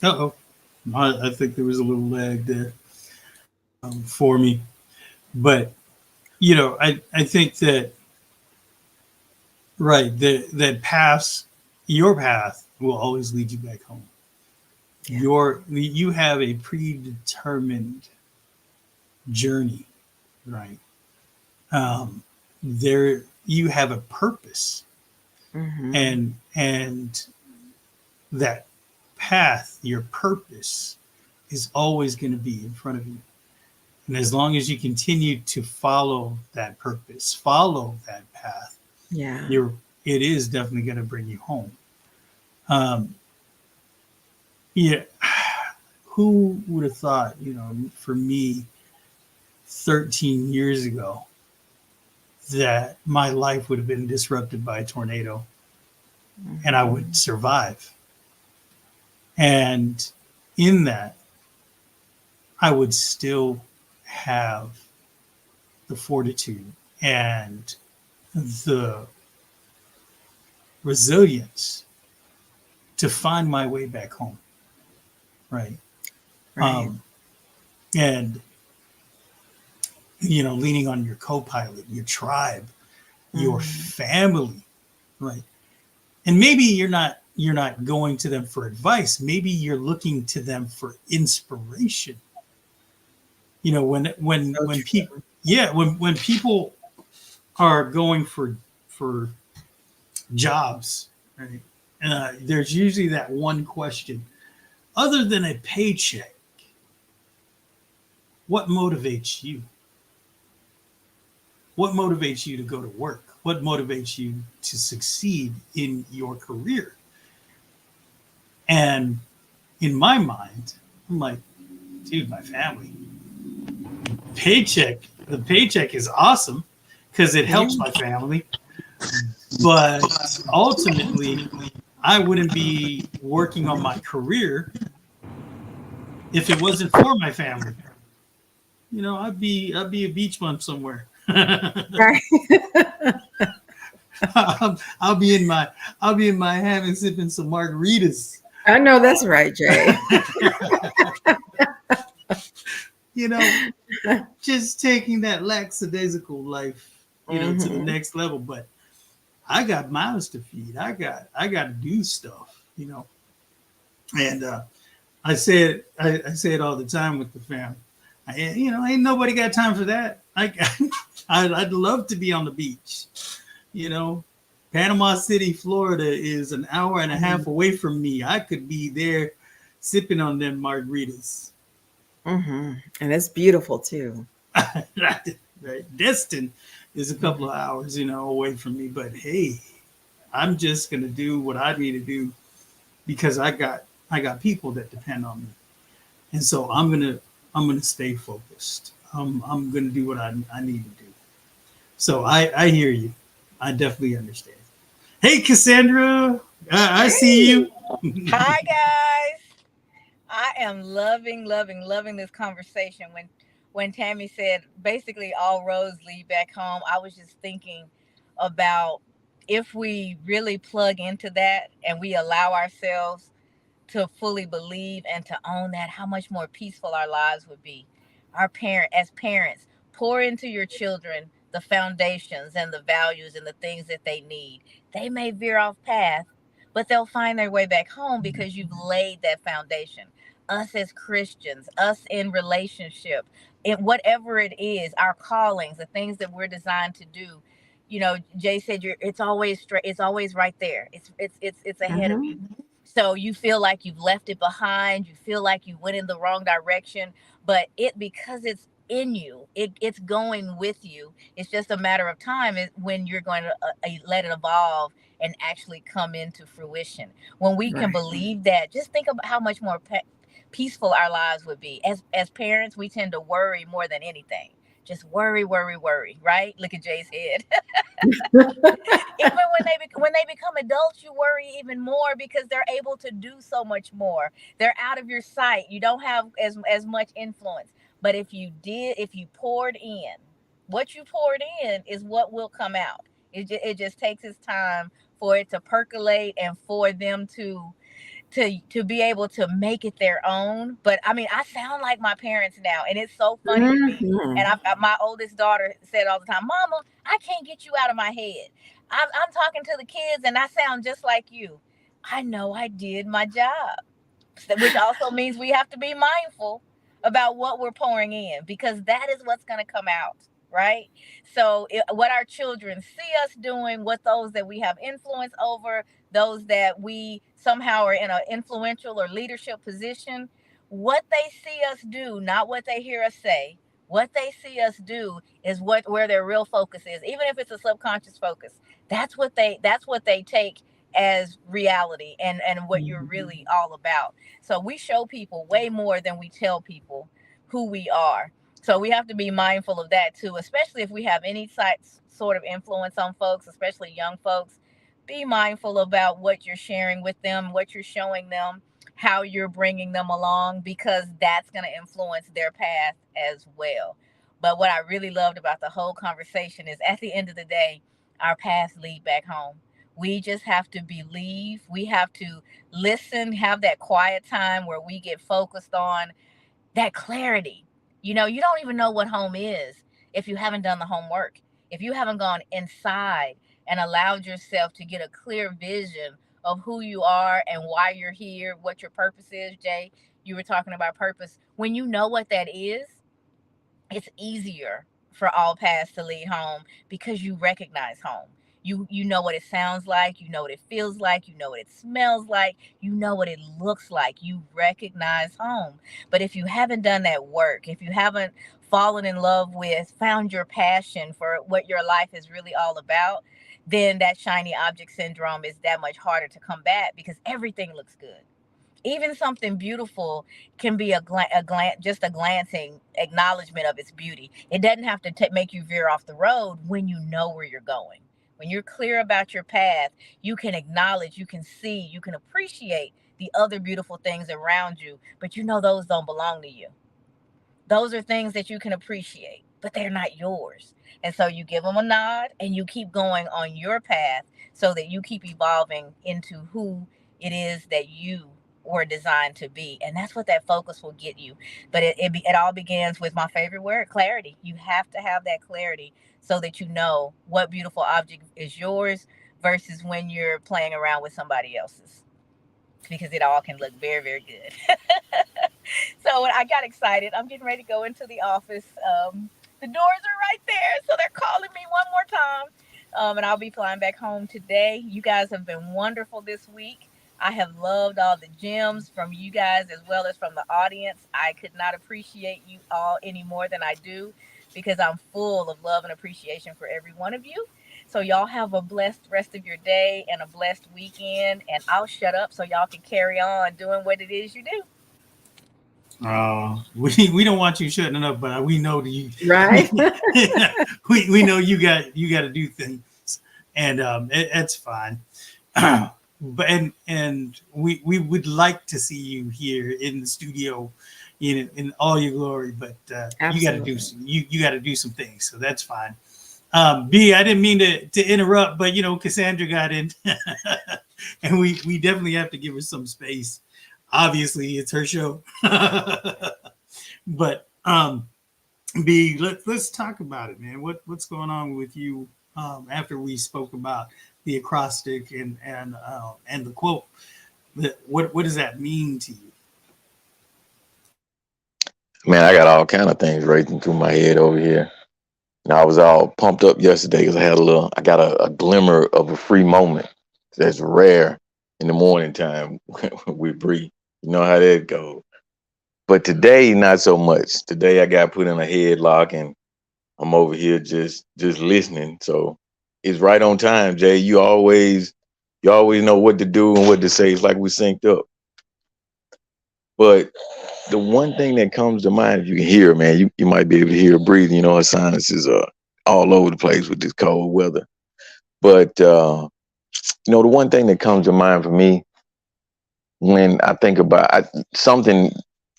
Uh-oh. I think there was a little lag there for me. But, I think that, right, that your path will always lead you back home. Yeah. You have a predetermined journey, right? There you have a purpose, and that path, your purpose, is always going to be in front of you. And as long as you continue to follow that purpose, follow that path, it is definitely going to bring you home. Who would have thought, for me, 13 years ago, that my life would have been disrupted by a tornado and I would survive. And in that, I would still have the fortitude and the resilience to find my way back home. Right. And, leaning on your co-pilot, your tribe, your family, right? And maybe you're not going to them for advice. Maybe you're looking to them for inspiration. When people, when people are going for jobs, right? There's usually that one question: other than a paycheck, what motivates you? What motivates you to go to work? What motivates you to succeed in your career? And in my mind, I'm like, dude, my family. The paycheck is awesome because it helps my family. But ultimately, I wouldn't be working on my career if it wasn't for my family. I'd be a beach bum somewhere. Right. I'll be in my hammock sipping some margaritas. I know that's right, Jay. Just taking that lackadaisical life, to the next level. But I got mouths to feed. I got to do stuff, And I say it all the time with the family. Ain't nobody got time for that. I'd love to be on the beach. Panama City, Florida is an hour and a half away from me. I could be there sipping on them margaritas. And it's beautiful too. Right. Destin is a couple of hours, away from me. But hey, I'm just gonna do what I need to do because I got people that depend on me, and so I'm gonna stay focused. I'm gonna do what I need to do. So I hear you. I definitely understand. Hey, Cassandra, I see you. Hi, guys. I am loving this conversation. When Tammy said basically all roads lead back home, I was just thinking about if we really plug into that and we allow ourselves to fully believe and to own that, how much more peaceful our lives would be. As parents, pour into your children the foundations and the values and the things that they need. They may veer off path, but they'll find their way back home because you've laid that foundation. Us as Christians, us in relationship, in whatever it is, our callings, the things that we're designed to do. You know, Jay said it's always straight, it's always right there. It's ahead of you. So you feel like you've left it behind, you feel like you went in the wrong direction, but because it's in you, it's going with you. It's just a matter of time when you're going to let it evolve and actually come into fruition. When we can believe that, just think about how much more peaceful our lives would be. As parents, we tend to worry more than anything. Just worry, right? Look at Jay's head. Even when they become adults, you worry even more because they're able to do so much more. They're out of your sight. You don't have as much influence. But if you poured in, what you poured in is what will come out. It just takes its time for it to percolate and for them to be able to make it their own. But I mean, I sound like my parents now, and it's so funny to me. And my oldest daughter said all the time, "Mama, I can't get you out of my head. I'm talking to the kids, and I sound just like you." I know I did my job, which also means we have to be mindful about what we're pouring in, because that is what's going to come out, right? So what our children see us doing, what those that we have influence over, those that we somehow are in an influential or leadership position, what they see us do, not what they hear us say, what they see us do is where their real focus is. Even if it's a subconscious focus, that's what they take as reality and what you're really all about. So we show people way more than we tell people who we are. So we have to be mindful of that too, especially if we have any sort of influence on folks, especially young folks. Be mindful about what you're sharing with them, what you're showing them, how you're bringing them along, because that's going to influence their path as well. But what I really loved about the whole conversation is at the end of the day, our paths lead back home. We just have to believe. We have to listen, have that quiet time where we get focused on that clarity. You know, you don't even know what home is if you haven't done the homework, if you haven't gone inside and allowed yourself to get a clear vision of who you are and why you're here, what your purpose is. Jay, you were talking about purpose. When you know what that is, it's easier for all paths to lead home because you recognize home. You know what it sounds like, you know what it feels like, you know what it smells like, you know what it looks like. You recognize home. But if you haven't done that work, if you haven't fallen in love with, found your passion for what your life is really all about, then that shiny object syndrome is that much harder to combat because everything looks good. Even something beautiful can be just a glancing acknowledgement of its beauty. It doesn't have to make you veer off the road when you know where you're going. When you're clear about your path, you can acknowledge, you can see, you can appreciate the other beautiful things around you, but you know those don't belong to you. Those are things that you can appreciate, but they're not yours. And so you give them a nod and you keep going on your path so that you keep evolving into who it is that you were designed to be. And that's what that focus will get you. But it all begins with my favorite word, clarity. You have to have that clarity so that you know what beautiful object is yours versus when you're playing around with somebody else's, because it all can look very, very good. So when I got excited, I'm getting ready to go into the office. The doors are right there, so they're calling me one more time. And I'll be flying back home today. You guys have been wonderful this week. I have loved all the gems from you guys as well as from the audience. I could not appreciate you all any more than I do because I'm full of love and appreciation for every one of you. So y'all have a blessed rest of your day and a blessed weekend. And I'll shut up so y'all can carry on doing what it is you do. We don't want you shutting up, but we know that you Right. we know you got to do things, and it's fine. but and we would like to see you here in the studio in all your glory, but you got to do Absolutely. some you got to do some things, so that's fine. B, I didn't mean to interrupt, but Cassandra got in, and we definitely have to give her some space. Obviously, it's her show, but B, let's talk about it, man. What's going on with you after we spoke about the acrostic and the quote? What does that mean to you? Man, I got all kind of things racing through my head over here. Now, I was all pumped up yesterday because I got a glimmer of a free moment. That's rare in the morning time with Bree. You know how that goes. But today, not so much. Today, I got put in a headlock and I'm over here just listening. So it's right on time, Jay. You always know what to do and what to say. It's like we synced up. But the one thing that comes to mind, if you can hear, man, you might be able to hear her breathing. Her sinuses are all over the place with this cold weather. But the one thing that comes to mind for me when I think about something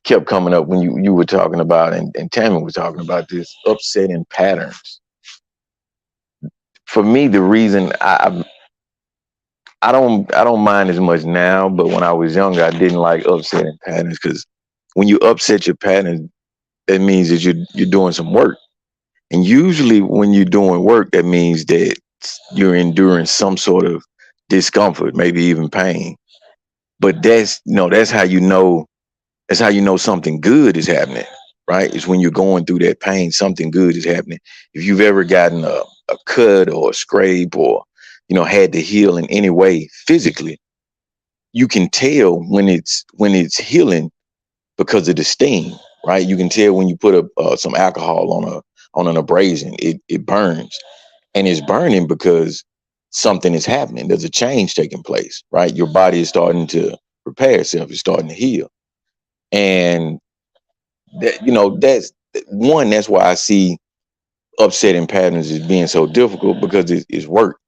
kept coming up when you were talking about and Tammy was talking about this upsetting patterns. For me, the reason I don't mind as much now, but when I was younger, I didn't like upsetting patterns because when you upset your pattern, that means that you're doing some work. And usually when you're doing work, that means that you're enduring some sort of discomfort, maybe even pain. But that's how you know something good is happening, right? It's when you're going through that pain, something good is happening. If you've ever gotten a cut or a scrape or had to heal in any way physically, you can tell when it's healing because of the sting, right? You can tell when you put some alcohol on an abrasion, it burns, and it's burning because something is happening. There's a change taking place, right? Your body is starting to repair itself. It's starting to heal, and that's one. That's why I see upsetting patterns as being so difficult because it's work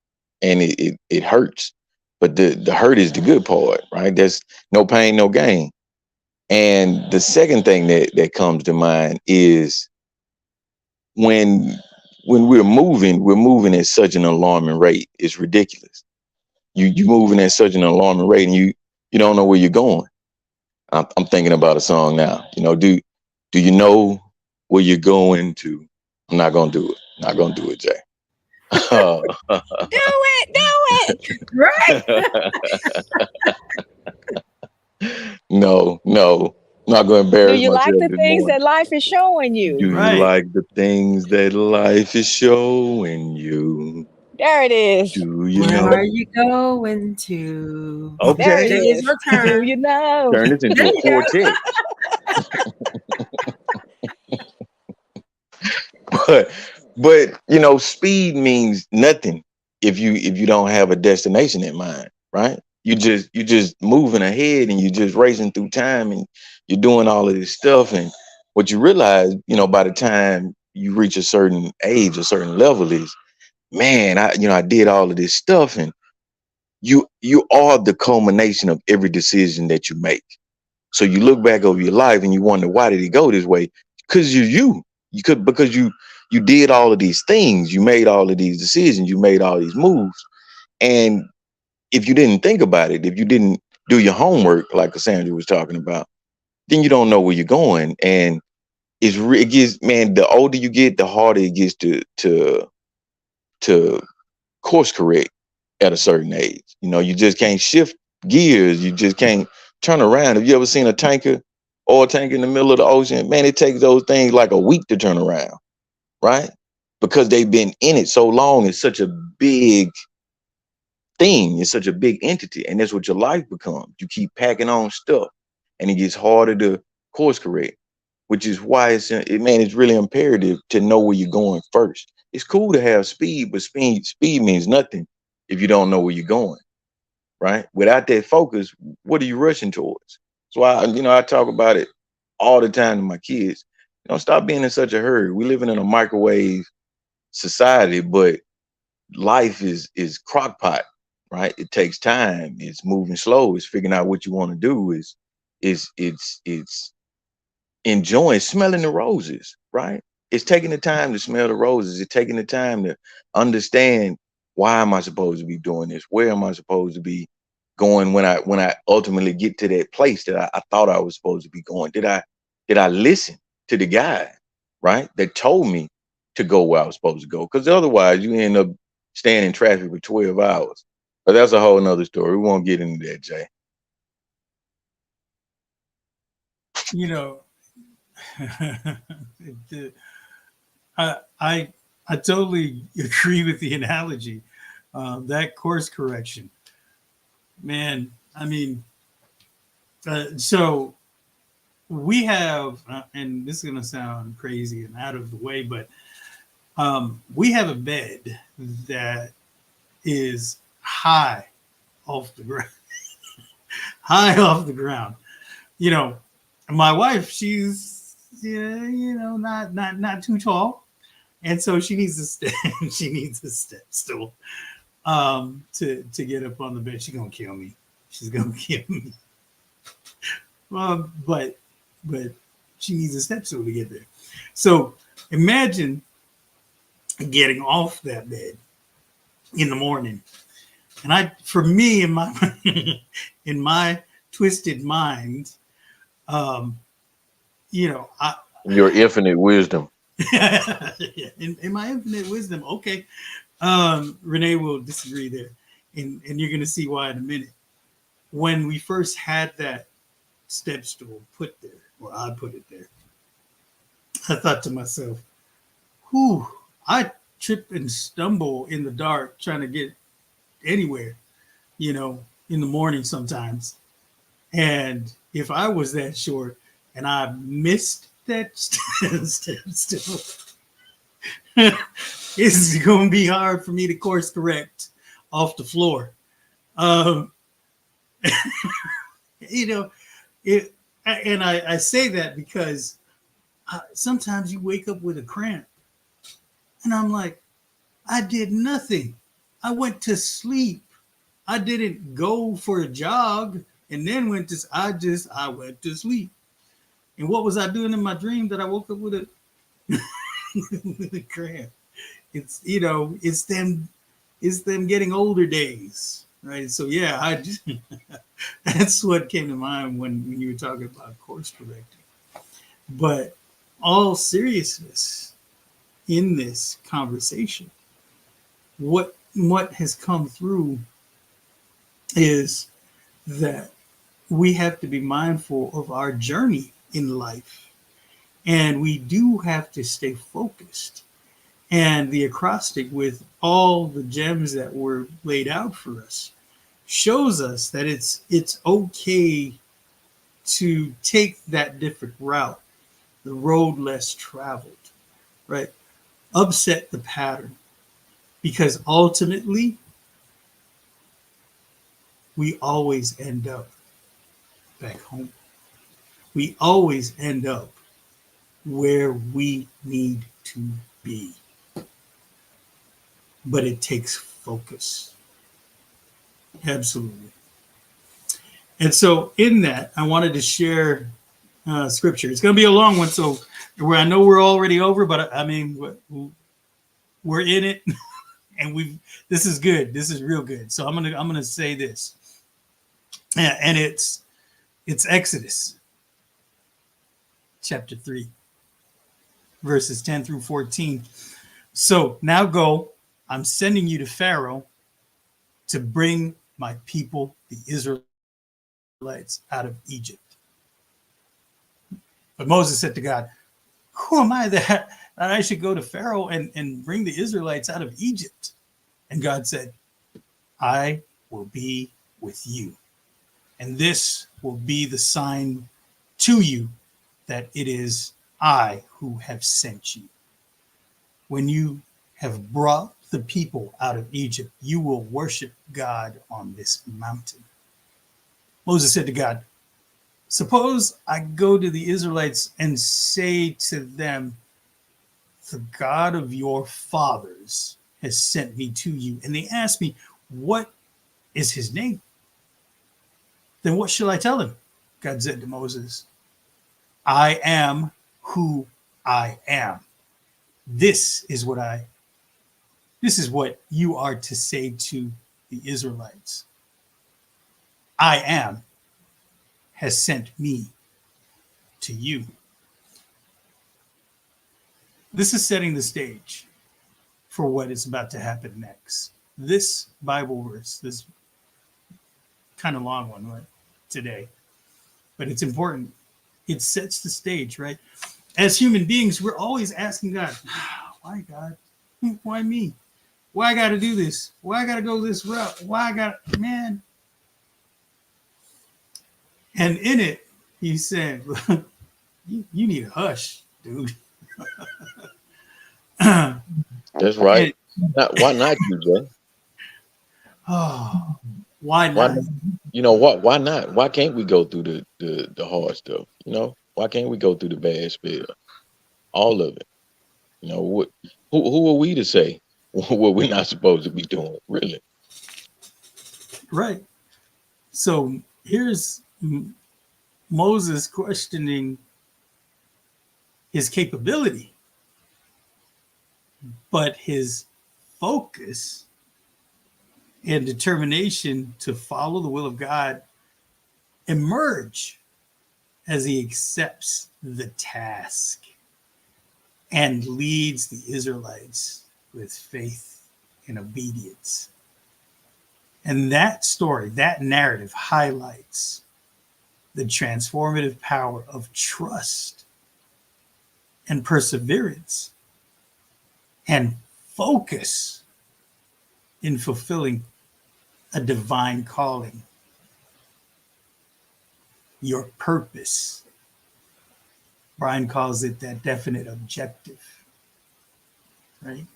and it hurts. But the hurt is the good part, right? There's no pain, no gain. And the second thing that comes to mind is when we're moving at such an alarming rate. It's ridiculous. You moving at such an alarming rate, and you don't know where you're going. I'm thinking about a song now. Do you know where you're going to? I'm not gonna do it. Not gonna do it, Jay. Do it. Right. No, no, I'm not gonna Do embarrass you like myself the this things morning. that life is showing you? Do you Right. like the things that life is showing you? There it is. Do you Where know? are you going to? There it Jay, Okay, it's is. your Do turn. you know? turn this There into a you go. quartet. but speed means nothing if you don't have a destination in mind, right? You just moving ahead and you just racing through time and you're doing all of this stuff, and what you realize, by the time you reach a certain age, a certain level, is, man, I did all of this stuff, and you are the culmination of every decision that you make. So you look back over your life and you wonder, why did it go this way? Because because you did all of these things, you made all of these decisions, you made all these moves. And if you didn't think about it, if you didn't do your homework, like Cassandra was talking about, then you don't know where you're going. And it gets, man, the older you get, the harder it gets to course correct at a certain age. You just can't shift gears. You just can't turn around. Have you ever seen a oil tanker in the middle of the ocean? Man, it takes those things like a week to turn around, right? Because they've been in it so long. It's such a big thing. It's such a big entity. And that's what your life becomes. You keep packing on stuff and it gets harder to course correct, which is why it's really imperative to know where you're going first. It's cool to have speed, but speed means nothing if you don't know where you're going, right? Without that focus, what are you rushing towards? So I talk about it all the time to my kids. Stop being in such a hurry. We're living in a microwave society, but life is crock pot. right? It takes time. It's moving slow. It's figuring out what you want to do. It's enjoying smelling the roses, right? It's taking the time to smell the roses. It's taking the time to understand, why am I supposed to be doing this? Where am I supposed to be going when I ultimately get to that place that I thought I was supposed to be going? Did I listen to the guy, right? That told me to go where I was supposed to go? Because otherwise you end up staying in traffic for 12 hours. But that's a whole nother story. We won't get into that, Jay. You know, I totally agree with the analogy. That course correction, man. I mean, so we have, and this is going to sound crazy and out of the way, but we have a bed that is high off the ground, high off the ground. You know, my wife, she's not too tall, and so she needs a step. She needs a step stool to get up on the bed. She's gonna kill me. She's gonna kill me. But she needs a step stool to get there. So imagine getting off that bed in the morning, and for me, in my in my twisted mind, Your infinite wisdom. in my infinite wisdom, okay. Renee will disagree there, and you're going to see why in a minute. When we first had that step stool put there, or I put it there, I thought to myself, whew, I trip and stumble in the dark trying to get anywhere, in the morning sometimes. And if I was that short and I missed that step stool, it's going to be hard for me to course correct off the floor. I say that because sometimes you wake up with a cramp, and I'm like, I did nothing. I went to sleep. I didn't go for a jog and then I went to sleep. And what was I doing in my dream that I woke up with a with a cramp? It's them getting older days, right? So yeah, that's what came to mind when you were talking about course correcting. But all seriousness, in this conversation, what has come through is that we have to be mindful of our journey in life, and we do have to stay focused. And the acrostic, with all the gems that were laid out for us, shows us that it's okay to take that different route, the road less traveled, right? Upset the pattern, because ultimately we always end up back home. We always end up where we need to be. But it takes focus. Absolutely. And so in that, I wanted to share scripture. It's going to be a long one, so where I know we're already over, but I mean, we're in it, and this is good. This is real good. So I'm gonna say this, and it's Exodus chapter 3, verses 10 through 14. So now go. I'm sending you to Pharaoh to bring my people, the Israelites, out of Egypt. But Moses said to God, who am I that I should go to Pharaoh and bring the Israelites out of Egypt? And God said, I will be with you. And this will be the sign to you that it is I who have sent you. When you have brought the people out of Egypt, you will worship God on this mountain. Moses said to God, suppose I go to the Israelites and say to them, the God of your fathers has sent me to you. And they ask me, what is his name. Then what shall I tell him? God said to Moses, I am who I am. This is what you are to say to the Israelites. I am has sent me to you. This is setting the stage for what is about to happen next. This Bible verse, this kind of long one, right, today, but it's important. It sets the stage, right? As human beings, we're always asking God, why God? Why me? Why I got to do this? Why I got to go this route? Why I got, man? And in it, he said, you need a hush, dude. That's right. Why not you, Jay? Oh, why Why not? not? You know what? Why not? Why can't we go through the hard stuff? You know, why can't we go through the bad spell? All of it. You know, who are we to say what we're not supposed to be doing? Really? Right. So here's Moses questioning his capability, but his focus and determination to follow the will of God emerge as he accepts the task and leads the Israelites with faith and obedience. And that story, that narrative highlights the transformative power of trust and perseverance and focus in fulfilling a divine calling, your purpose. Brian calls it that definite objective, right?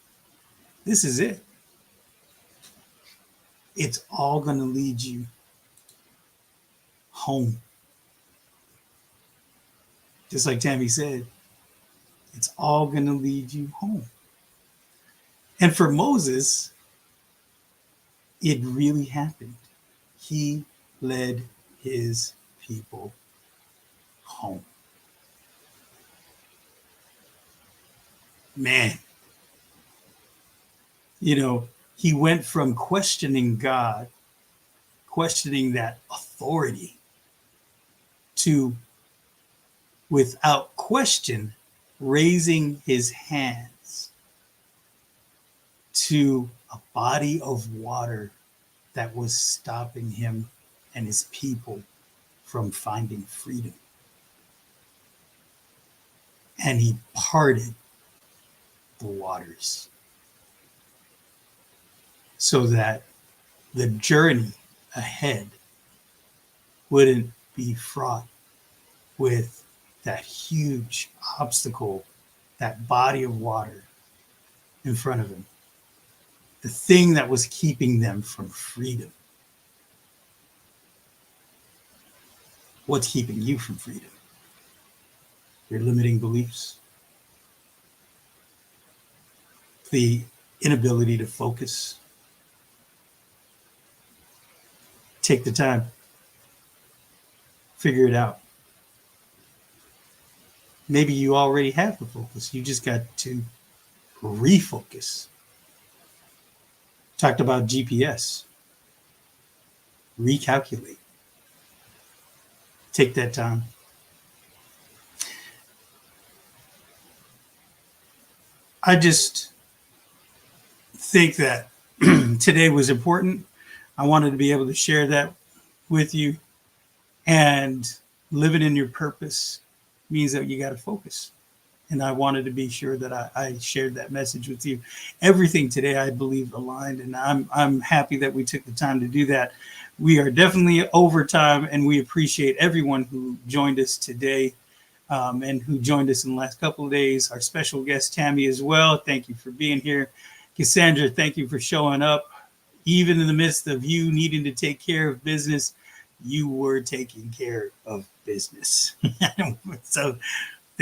This is it. It's all going to lead you home. Just like Tammy said, it's all going to lead you home. And for Moses, it really happened. He led his people home. Man, he went from questioning God, questioning that authority, to, without question, raising his hands to a body of water that was stopping him and his people from finding freedom. And he parted the waters so that the journey ahead wouldn't be fraught with that huge obstacle, that body of water in front of him, the thing that was keeping them from freedom. What's keeping you from freedom? Your limiting beliefs, the inability to focus. Take the time, figure it out. Maybe you already have the focus. You just got to refocus. Talked about GPS. Recalculate. Take that time. I just think that today was important. I wanted to be able to share that with you. And living in your purpose means that you got to focus. And I wanted to be sure that I shared that message with you. Everything today, I believe, aligned, and I'm happy that we took the time to do that. We are definitely over time, and we appreciate everyone who joined us today and who joined us in the last couple of days. Our special guest, Tammy, as well. Thank you for being here. Cassandra, thank you for showing up. Even in the midst of you needing to take care of business, you were taking care of business. So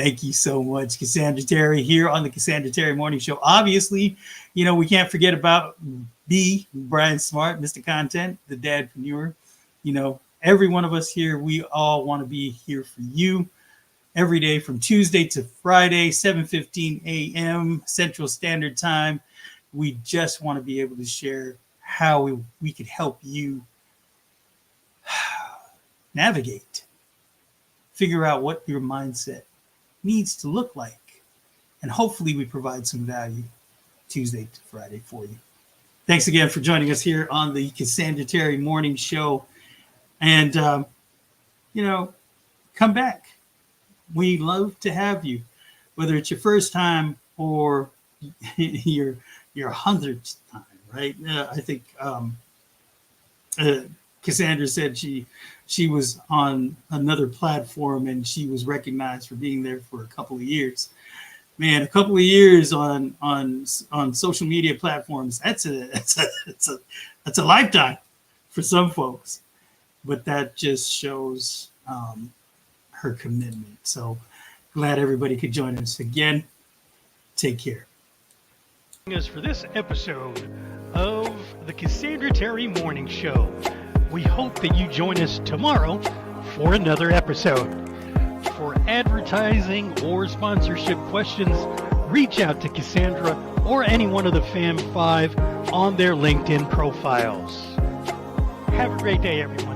Thank you so much, Cassandra Terry, here on the Cassandra Terry Morning Show. Obviously, we can't forget about Brian Smart, Mr. Content, the dadpreneur. Every one of us here, we all want to be here for you every day from Tuesday to Friday, 7:15 a.m. Central Standard Time. We just want to be able to share how we could help you navigate, figure out what your mindset needs to look like, and hopefully we provide some value Tuesday to Friday for you. Thanks again for joining us here on the Cassandra Terry Morning Show. And, come back. We love to have you, whether it's your first time or your 100th time, right? I think Cassandra said she was on another platform and she was recognized for being there for a couple of years. Man, a couple of years on social media platforms, that's a lifetime for some folks. But that just shows her commitment. So glad everybody could join us again. Take care. Us for this episode of the Cassandra Terry Morning Show. We hope that you join us tomorrow for another episode. For advertising or sponsorship questions, reach out to Cassandra or any one of the Fam 5 on their LinkedIn profiles. Have a great day, everyone.